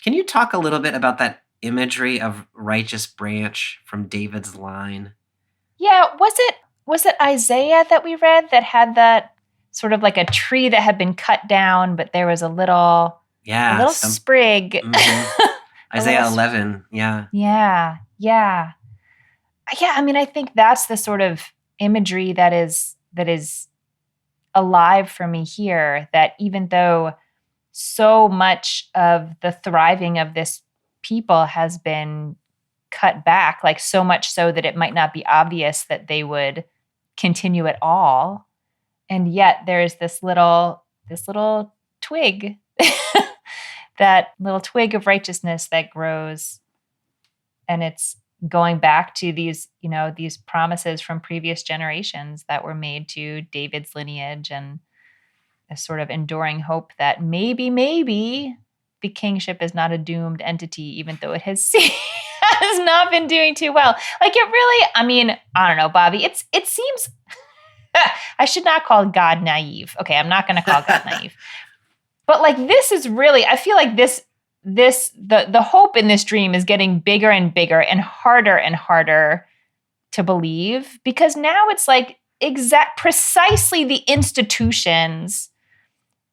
Can you talk a little bit about that imagery of righteous branch from David's line? Yeah, was it Isaiah that we read that had that sort of like a tree that had been cut down, but there was a little sprig. Mm-hmm. Isaiah 11, yeah. Yeah. I mean, I think that's the sort of imagery that is alive for me here, that even though so much of the thriving of this people has been cut back, like so much so that it might not be obvious that they would continue at all. And yet there's this little twig, that little twig of righteousness that grows. And it's going back to these promises from previous generations that were made to David's lineage, and a sort of enduring hope that maybe the kingship is not a doomed entity, even though it has not been doing too well. Like, it really, I mean, I don't know, Bobby, it seems, I should not call God naive. Okay, I'm not going to call God naive. But like, this is really, I feel like the hope in this dream is getting bigger and bigger and harder to believe, because now it's like precisely the institutions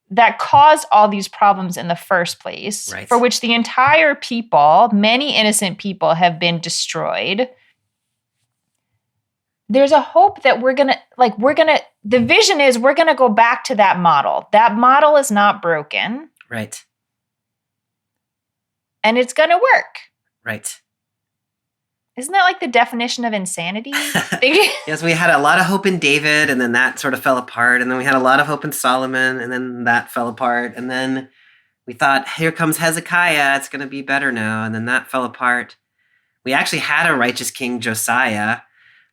that caused all these problems in the first place, right, for which the entire people, many innocent people, have been destroyed. There's a hope that the vision is we're going to go back to that model. That model is not broken. Right. And it's going to work. Right. Isn't that like the definition of insanity? Yes, we had a lot of hope in David, and then that sort of fell apart. And then we had a lot of hope in Solomon, and then that fell apart. And then we thought, here comes Hezekiah, it's going to be better now. And then that fell apart. We actually had a righteous king, Josiah.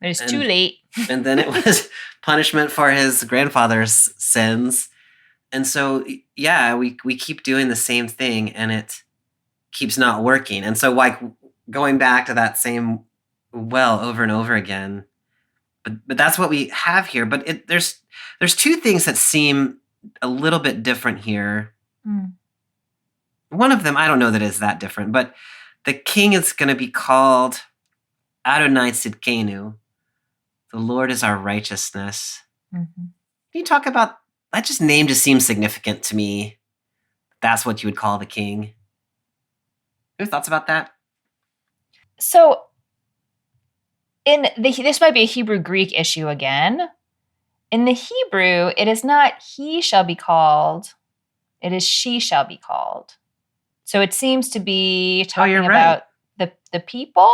But it's too late. And then it was punishment for his grandfather's sins. And so, yeah, we keep doing the same thing, and it keeps not working. And so, like, going back to that same well over and over again. But that's what we have here. But there's two things that seem a little bit different here. One of them, I don't know that is that different, but the king is going to be called Adonai Tzidkenu. The Lord is our righteousness. Mm-hmm. Can you talk about that? Just name just seems significant to me. That's what you would call the king. Any thoughts about that? So, this might be a Hebrew-Greek issue again. In the Hebrew, it is not he shall be called, it is she shall be called. So it seems to be talking about the people,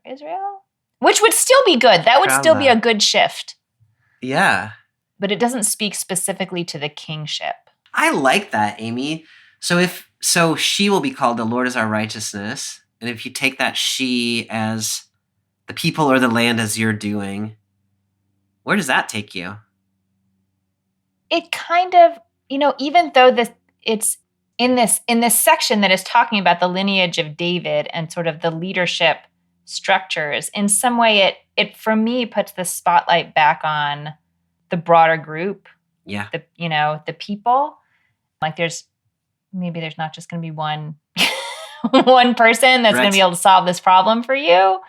Israel, which would still be good. That would still be a good shift. Yeah. But it doesn't speak specifically to the kingship. I like that, Amy. So she will be called the Lord is our righteousness. And if you take that she as the people or the land as you're doing, where does that take you? It kind of, even though it's in this section that is talking about the lineage of David and sort of the leadership structures, in some way it for me puts the spotlight back on the broader group. Yeah. The people. Like there's not just going to be one person that's going to be able to solve this problem for you.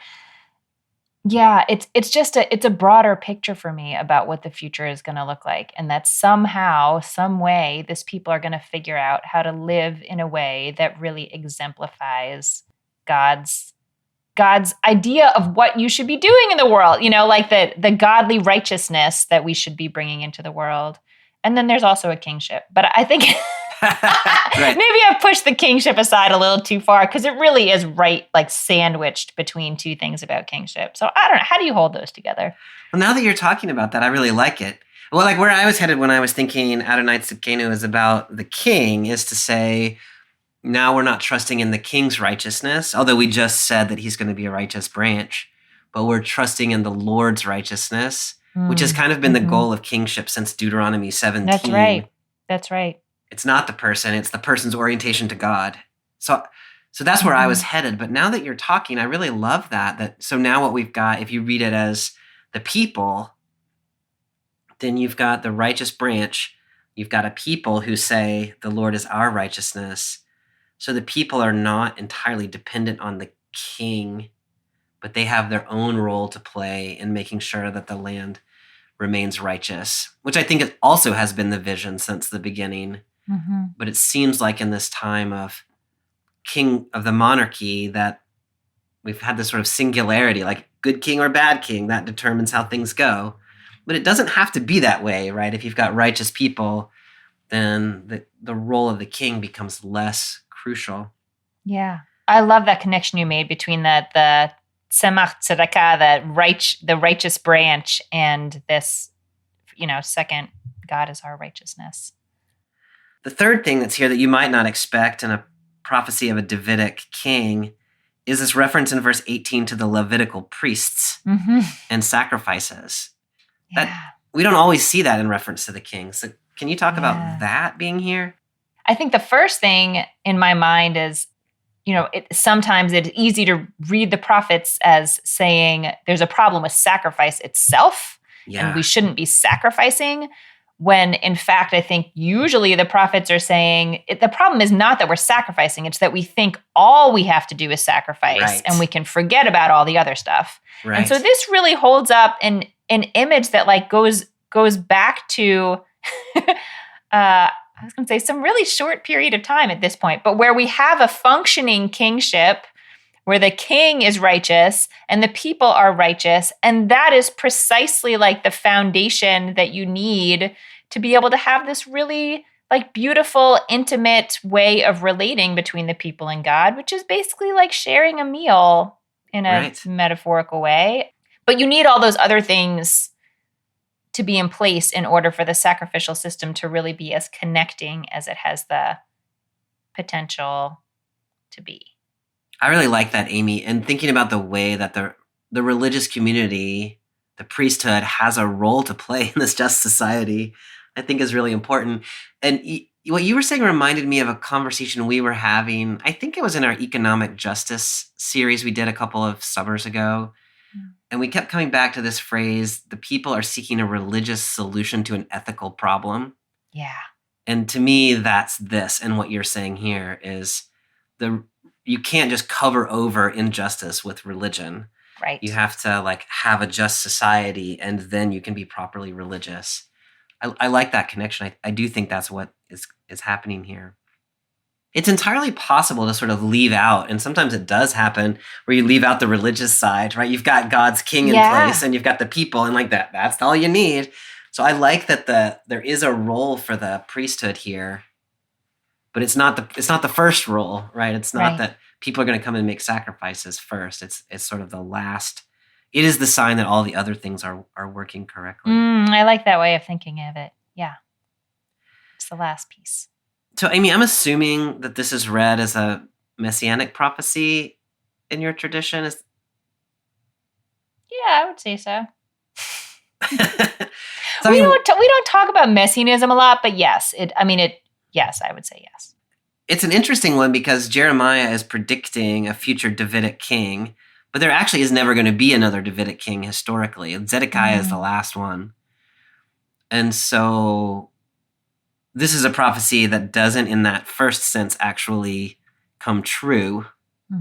Yeah, it's a broader picture for me about what the future is going to look like, and that somehow, some way, this people are going to figure out how to live in a way that really exemplifies God's God's idea of what you should be doing in the world, like the godly righteousness that we should be bringing into the world. And then there's also a kingship. But I think Right. maybe I've pushed the kingship aside a little too far because it really is sandwiched between two things about kingship. So I don't know. How do you hold those together? Well, now that you're talking about that, I really like it. Well, like where I was headed when I was thinking Adonai Tzidkenu is about the king is to say, now we're not trusting in the king's righteousness, although we just said that he's going to be a righteous branch, but we're trusting in the Lord's righteousness, which has kind of been the goal of kingship since Deuteronomy 17. That's right. It's not the person, it's the person's orientation to God. So that's where I was headed. But now that you're talking, I really love that. So now what we've got, if you read it as the people, then you've got the righteous branch. You've got a people who say, the Lord is our righteousness. So the people are not entirely dependent on the king, but they have their own role to play in making sure that the land remains righteous, which I think it also has been the vision since the beginning. Mm-hmm. But it seems like in this time of king of the monarchy that we've had this sort of singularity, like good king or bad king, that determines how things go. But it doesn't have to be that way, right? If you've got righteous people, then the role of the king becomes less crucial. Yeah. I love that connection you made between the Tzemach Tzedakah, the righteous branch, and this, second, God is our righteousness. The third thing that's here that you might not expect in a prophecy of a Davidic king is this reference in verse 18 to the Levitical priests and sacrifices. Yeah. That we don't always see that in reference to the king. So can you talk about that being here? I think the first thing in my mind is, sometimes it's easy to read the prophets as saying there's a problem with sacrifice itself, and we shouldn't be sacrificing. When in fact, I think usually the prophets are saying the problem is not that we're sacrificing, it's that we think all we have to do is sacrifice and we can forget about all the other stuff. Right. And so this really holds up an image that goes back to, I was going to say some really short period of time at this point, but where we have a functioning kingship where the king is righteous and the people are righteous. And that is precisely like the foundation that you need to be able to have this really beautiful, intimate way of relating between the people and God, which is basically like sharing a meal in a metaphorical way. But you need all those other things to be in place in order for the sacrificial system to really be as connecting as it has the potential to be. I really like that, Amy. And thinking about the way that the religious community, the priesthood, has a role to play in this just society, I think is really important. And what you were saying reminded me of a conversation we were having. I think it was in our economic justice series we did a couple of summers ago. And we kept coming back to this phrase, the people are seeking a religious solution to an ethical problem. Yeah. And to me, that's this. And what you're saying here is you can't just cover over injustice with religion. Right. You have to have a just society, and then you can be properly religious. I like that connection. I do think that's what is happening here. It's entirely possible to sort of leave out, and sometimes it does happen, where you leave out the religious side, right? You've got God's king in place, and you've got the people, and that's all you need. So I like that there is a role for the priesthood here, but it's not the first role, right? It's not that people are going to come and make sacrifices first. It's sort of the last. It is the sign that all the other things are working correctly. I like that way of thinking of it. Yeah. It's the last piece. So, Amy, I'm assuming that this is read as a messianic prophecy in your tradition. Yeah, I would say so. We don't talk about messianism a lot, but yes, yes, I would say yes. It's an interesting one because Jeremiah is predicting a future Davidic king, but there actually is never going to be another Davidic king historically. Zedekiah is the last one. And so this is a prophecy that doesn't, in that first sense, actually come true,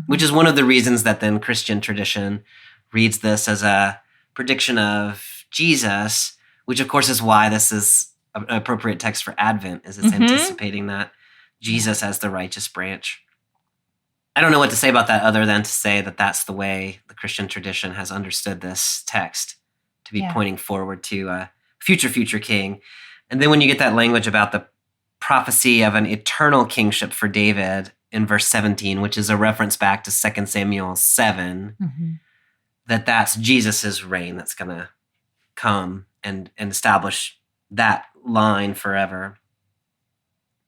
which is one of the reasons that then Christian tradition reads this as a prediction of Jesus, which of course is why this is an appropriate text for Advent, is it's anticipating that Jesus as the righteous branch. I don't know what to say about that other than to say that that's the way the Christian tradition has understood this text, to be pointing forward to a future king. And then when you get that language about the prophecy of an eternal kingship for David in verse 17, which is a reference back to 2 Samuel 7, that's Jesus's reign that's going to come and establish that line forever.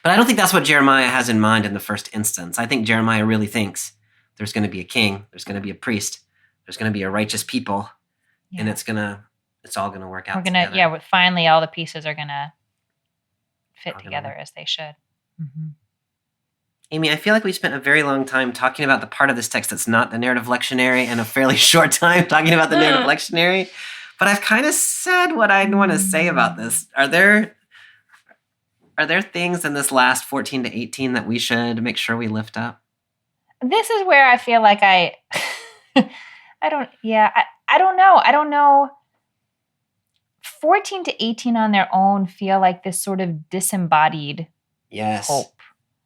But I don't think that's what Jeremiah has in mind in the first instance. I think Jeremiah really thinks there's going to be a king, there's going to be a priest, there's going to be a righteous people, and it's all going to work out together. Finally all the pieces are going to fit together as they should. Amy, I feel like we spent a very long time talking about the part of this text that's not the narrative lectionary and a fairly short time talking about the narrative lectionary. But I've kind of said what I want to say about this. Are there things in this last 14 to 18 that we should make sure we lift up? This is where I feel like I don't know. I don't know. 14 to 18 on their own feel like this sort of disembodied hope.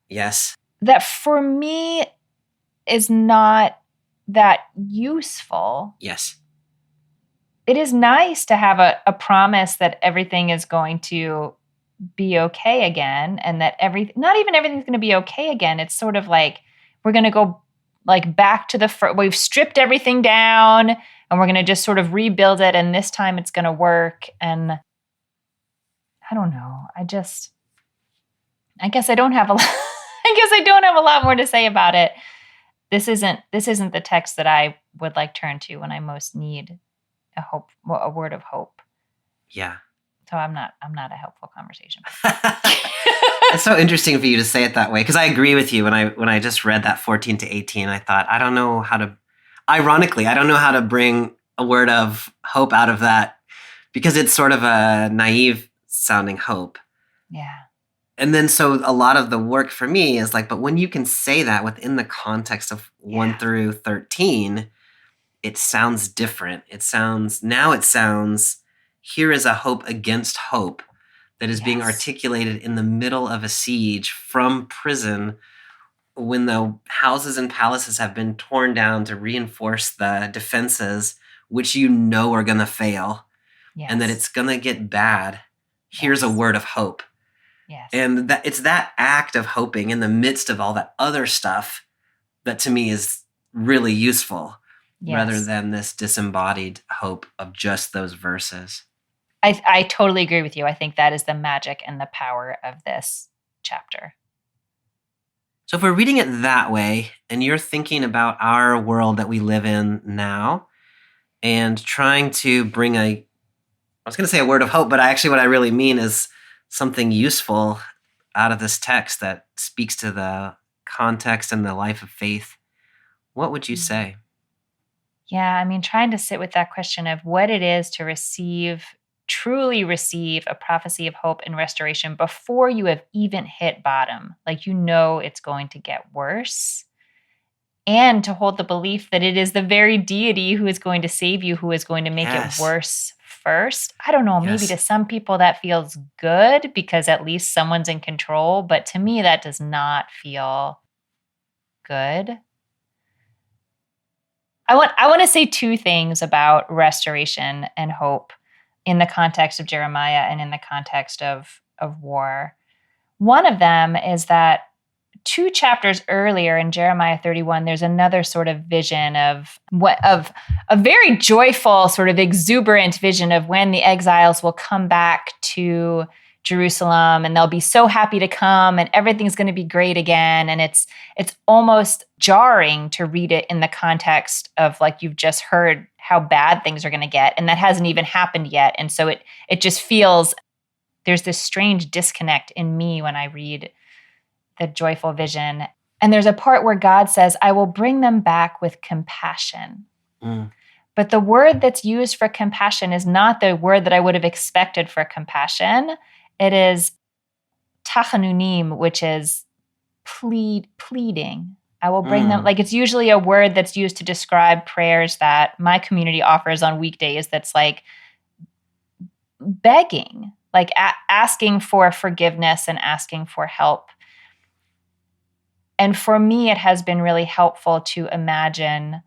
Yes. That for me is not that useful. Yes. It is nice to have a promise that everything is going to be okay again, and that not even everything's going to be okay again. It's sort of like we're going to go like back to we've stripped everything down and we're going to just sort of rebuild it, and this time it's going to work. And I don't know. I guess I don't have a lot. I guess I don't have a lot more to say about it. This isn't the text that I would like turn to when I most need a word of hope. Yeah. So I'm not a helpful conversation. It's so interesting for you to say it that way, because I agree with you. When I just read that 14 to 18, I thought, I don't know how to bring a word of hope out of that, because it's sort of a naive sounding hope. Yeah. And then so a lot of the work for me is like, but when you can say that within the context of 1 through 13, it sounds different. It sounds, here is a hope against hope that is being articulated in the middle of a siege from prison, when the houses and palaces have been torn down to reinforce the defenses, which are going to fail, and that it's going to get bad. Here's a word of hope. Yes. And it's that act of hoping in the midst of all that other stuff that to me is really useful, rather than this disembodied hope of just those verses. I totally agree with you. I think that is the magic and the power of this chapter. So if we're reading it that way, and you're thinking about our world that we live in now, and trying to bring I was going to say a word of hope, but what I really mean is something useful out of this text that speaks to the context and the life of faith, what would you say? Yeah, I mean, trying to sit with that question of what it is to truly receive a prophecy of hope and restoration before you have even hit bottom. Like, it's going to get worse. And to hold the belief that it is the very deity who is going to save you, who is going to make it worse first. I don't know, maybe to some people that feels good because at least someone's in control. But to me, that does not feel good. I want to say two things about restoration and hope in the context of Jeremiah and in the context of war. One of them is that 2 chapters earlier in Jeremiah 31, there's another sort of vision of a very joyful, sort of exuberant vision of when the exiles will come back to Jerusalem, and they'll be so happy to come, and everything's going to be great again. And it's almost jarring to read it in the context of, like, you've just heard how bad things are going to get, and that hasn't even happened yet. And so it just feels, there's this strange disconnect in me when I read the joyful vision. And there's a part where God says, I will bring them back with compassion. But the word that's used for compassion is not the word that I would have expected for compassion. It is tachanunim, which is pleading. I will bring them, like, it's usually a word that's used to describe prayers that my community offers on weekdays that's like begging, like asking for forgiveness and asking for help. And for me, it has been really helpful to imagine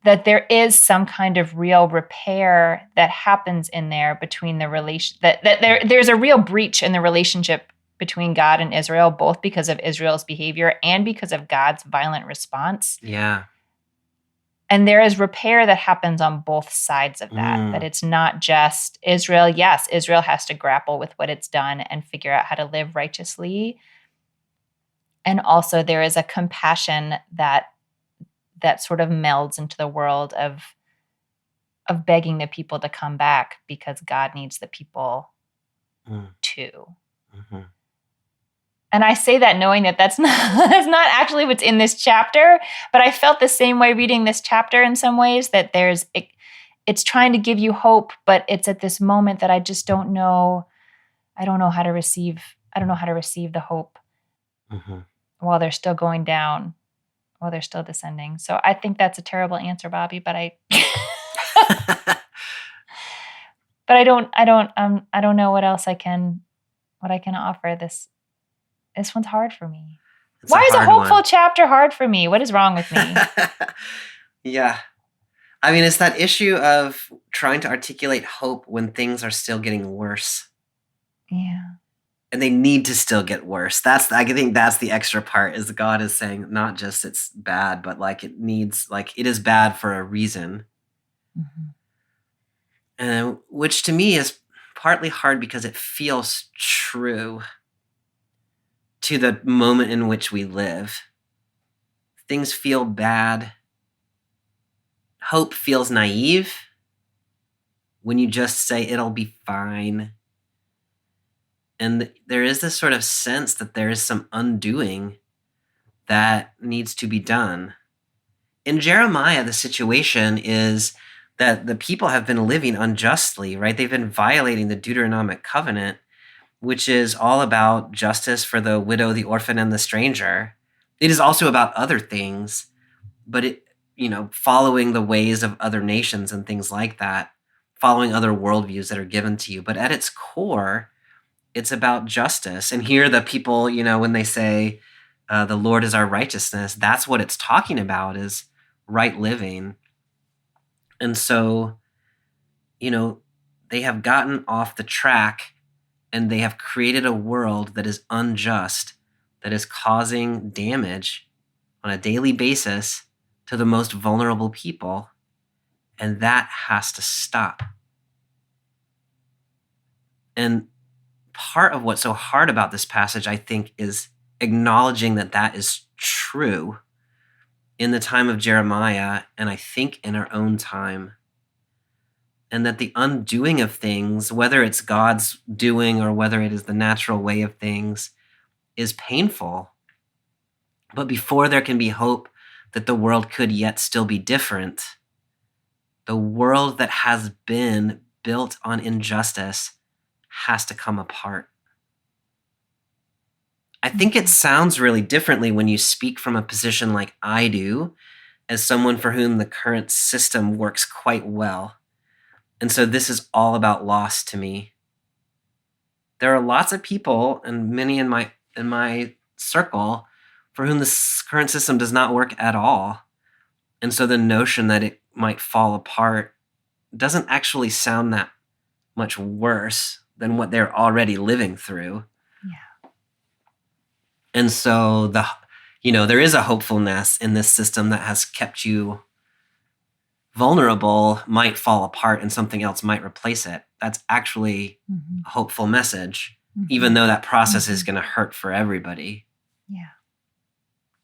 that there is some kind of real repair that happens in there between the relation, that there's a real breach in the relationship between God and Israel, both because of Israel's behavior and because of God's violent response. Yeah. And there is repair that happens on both sides of that, that it's not just Israel. Yes, Israel has to grapple with what it's done and figure out how to live righteously. And also there is a compassion that sort of melds into the world of begging the people to come back because God needs the people too. Mm-hmm. And I say that knowing that that's not actually what's in this chapter, but I felt the same way reading this chapter in some ways, that it's trying to give you hope, but it's at this moment that I just don't know. I don't know how to receive the hope while they're still going down, while they're still descending. So I think that's a terrible answer, Bobby, but but I don't know what else I can offer. This one's hard for me. Why is a hopeful chapter hard for me? What is wrong with me? Yeah. I mean, it's that issue of trying to articulate hope when things are still getting worse. Yeah. And they need to still get worse. I think that's the extra part, is God is saying not just it's bad, but like it is bad for a reason. Mm-hmm. Which to me is partly hard because it feels true to the moment in which we live. Things feel bad. Hope feels naive when you just say it'll be fine. And there is this sort of sense that there is some undoing that needs to be done. In Jeremiah, the situation is that the people have been living unjustly, right? They've been violating the Deuteronomic covenant, which is all about justice for the widow, the orphan, and the stranger. It is also about other things, but following the ways of other nations and things like that, following other worldviews that are given to you. But at its core, it's about justice. And here the people, when they say the Lord is our righteousness, that's what it's talking about, is right living. And so, they have gotten off the track and they have created a world that is unjust, that is causing damage on a daily basis to the most vulnerable people. And that has to stop. And part of what's so hard about this passage, I think, is acknowledging that that is true in the time of Jeremiah, and I think in our own time. And that the undoing of things, whether it's God's doing or whether it is the natural way of things, is painful. But before there can be hope that the world could yet still be different, the world that has been built on injustice has to come apart. I think it sounds really differently when you speak from a position like I do, as someone for whom the current system works quite well. And so this is all about loss to me. There are lots of people, and many in my circle, for whom this current system does not work at all. And so the notion that it might fall apart doesn't actually sound that much worse than what they're already living through. Yeah. And so there is a hopefulness in this system that has kept you vulnerable, might fall apart and something else might replace it. That's actually a hopeful message, even though that process is going to hurt for everybody. Yeah.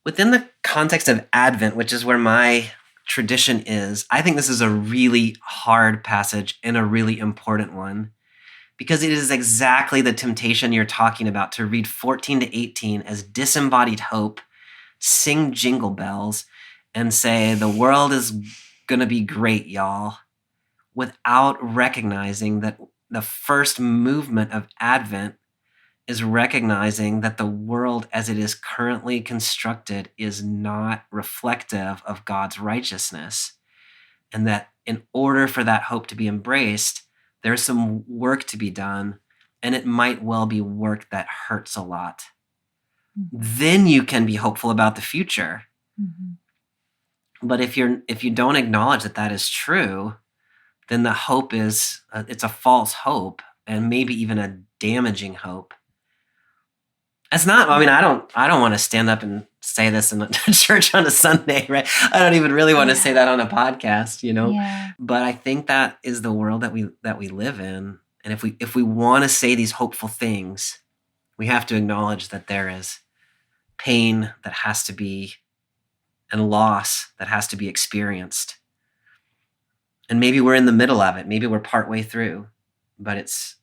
Within the context of Advent, which is where my tradition is, I think this is a really hard passage and a really important one, because it is exactly the temptation you're talking about, to read 14 to 18 as disembodied hope, sing jingle bells, and say the world is going to be great, y'all, without recognizing that the first movement of Advent is recognizing that the world as it is currently constructed is not reflective of God's righteousness. And that in order for that hope to be embraced, there's some work to be done, and it might well be work that hurts a lot. then you can be hopeful about the future. But if you don't acknowledge that that is true, then the hope is it's a false hope, and maybe even a damaging hope. It's not. I mean, I don't want to stand up and say this in a church on a Sunday, right? I don't even really want to say that on a podcast, Yeah. But I think that is the world that we live in, and if we want to say these hopeful things, we have to acknowledge that there is pain that has to be, and loss that has to be experienced. And maybe we're in the middle of it. Maybe we're partway through, but it's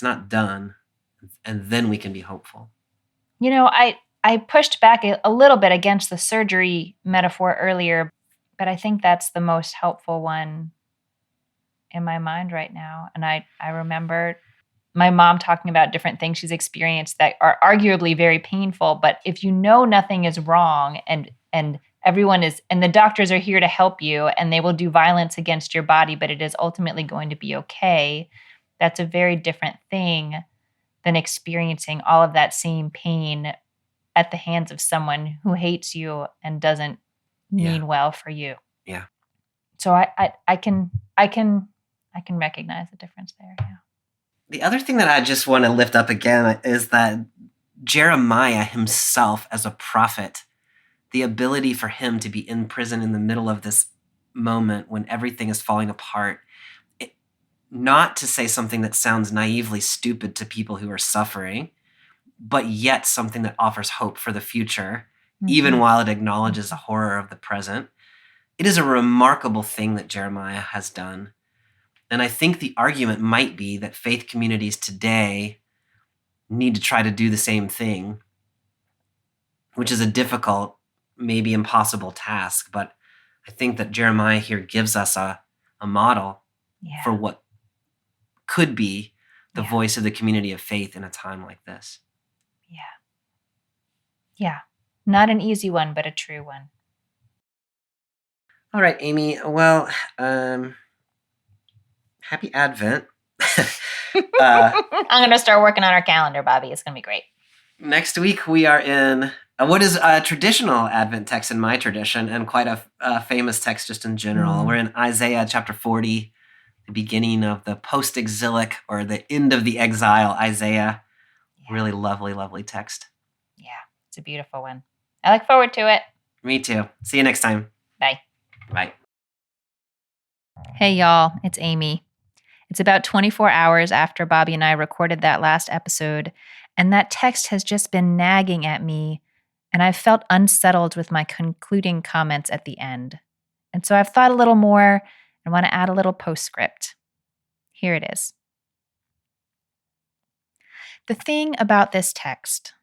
not done. And then we can be hopeful. I pushed back a little bit against the surgery metaphor earlier, but I think that's the most helpful one in my mind right now. And I remember my mom talking about different things she's experienced that are arguably very painful, but if you know nothing is wrong and everyone is, and the doctors are here to help you and they will do violence against your body, but it is ultimately going to be okay, that's a very different thing than experiencing all of that same pain at the hands of someone who hates you and doesn't mean well for you. Yeah. So I can recognize the difference there. Yeah. The other thing that I just want to lift up again is that Jeremiah himself as a prophet, the ability for him to be in prison in the middle of this moment when everything is falling apart, not to say something that sounds naively stupid to people who are suffering, but yet something that offers hope for the future, even while it acknowledges the horror of the present. It is a remarkable thing that Jeremiah has done. And I think the argument might be that faith communities today need to try to do the same thing, which is a difficult, maybe impossible task. But I think that Jeremiah here gives us a model for what could be the voice of the community of faith in a time like this. Yeah. Not an easy one, but a true one. All right, Amy. Well, happy Advent. I'm going to start working on our calendar, Bobby. It's going to be great. Next week, we are in what is a traditional Advent text in my tradition, and quite a famous text just in general. We're in Isaiah chapter 40, the beginning of the post-exilic or the end of the exile, Isaiah. Really lovely, lovely text. Yeah, it's a beautiful one. I look forward to it. Me too. See you next time. Bye. Bye. Hey, y'all. It's Amy. It's about 24 hours after Bobby and I recorded that last episode, and that text has just been nagging at me, and I've felt unsettled with my concluding comments at the end. And so I've thought a little more and want to add a little postscript. Here it is. The thing about this text,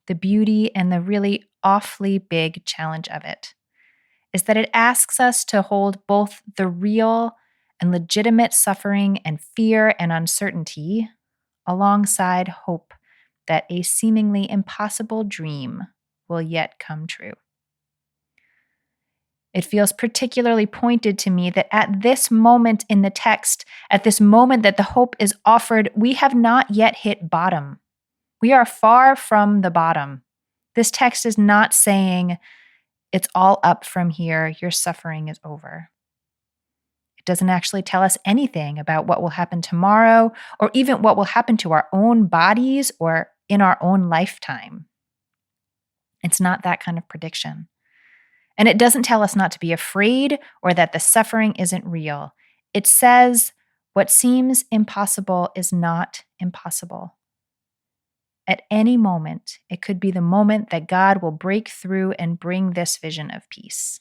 the beauty and the really awfully big challenge of it, is that it asks us to hold both the real and legitimate suffering and fear and uncertainty alongside hope that a seemingly impossible dream will yet come true. It feels particularly pointed to me that at this moment in the text, at this moment that the hope is offered, we have not yet hit bottom. We are far from the bottom. This text is not saying, it's all up from here, your suffering is over. It doesn't actually tell us anything about what will happen tomorrow, or even what will happen to our own bodies or in our own lifetime. It's not that kind of prediction. And it doesn't tell us not to be afraid or that the suffering isn't real. It says what seems impossible is not impossible. At any moment, it could be the moment that God will break through and bring this vision of peace.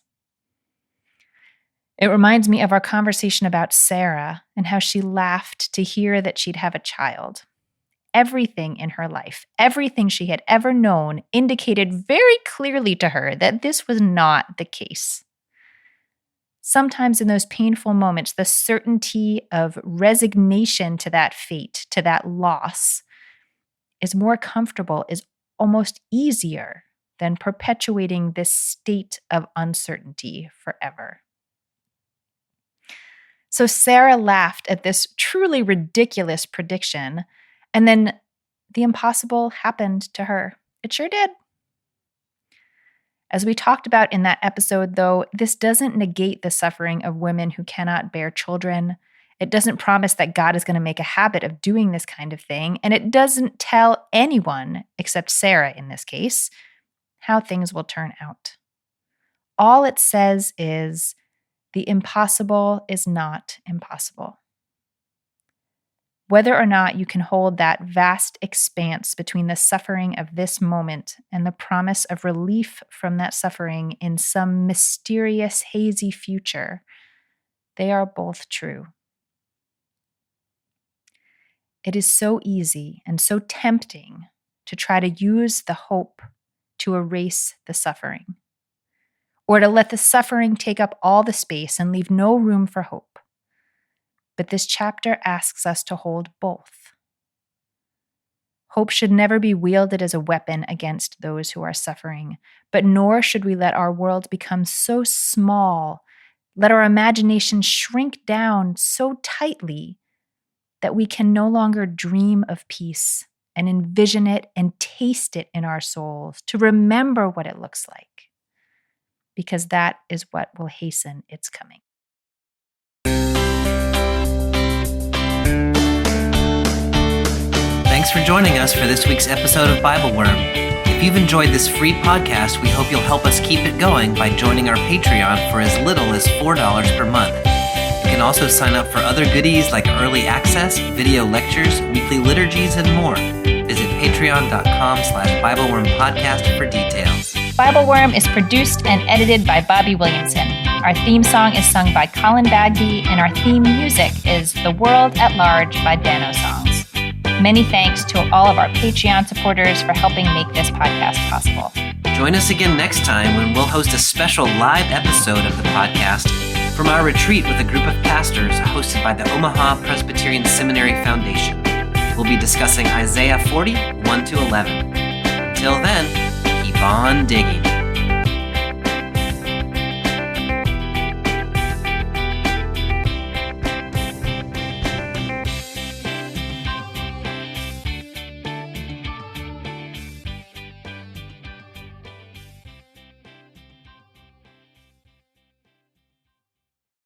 It reminds me of our conversation about Sarah and how she laughed to hear that she'd have a child. Everything in her life, everything she had ever known, indicated very clearly to her that this was not the case. Sometimes in those painful moments, the certainty of resignation to that fate, to that loss, is more comfortable, is almost easier than perpetuating this state of uncertainty forever. So Sarah laughed at this truly ridiculous prediction, and then the impossible happened to her. It sure did. As we talked about in that episode, though, this doesn't negate the suffering of women who cannot bear children. It doesn't promise that God is going to make a habit of doing this kind of thing, and it doesn't tell anyone, except Sarah in this case, how things will turn out. All it says is, the impossible is not impossible. Whether or not you can hold that vast expanse between the suffering of this moment and the promise of relief from that suffering in some mysterious, hazy future, they are both true. It is so easy and so tempting to try to use the hope to erase the suffering, or to let the suffering take up all the space and leave no room for hope. But this chapter asks us to hold both. Hope should never be wielded as a weapon against those who are suffering, but nor should we let our world become so small, let our imagination shrink down so tightly that we can no longer dream of peace and envision it and taste it in our souls, to remember what it looks like, because that is what will hasten its coming. Thanks for joining us for this week's episode of BibleWorm. If you've enjoyed this free podcast, we hope you'll help us keep it going by joining our Patreon for as little as $4 per month. You can also sign up for other goodies like early access, video lectures, weekly liturgies, and more. Visit patreon.com/BibleWormPodcast for details. BibleWorm is produced and edited by Bobby Williamson. Our theme song is sung by Colin Bagby, and our theme music is The World at Large by Dano Songs. Many thanks to all of our Patreon supporters for helping make this podcast possible. Join us again next time when we'll host a special live episode of the podcast from our retreat with a group of pastors hosted by the Omaha Presbyterian Seminary Foundation. We'll be discussing Isaiah 40, 1-11. Until then, keep on digging.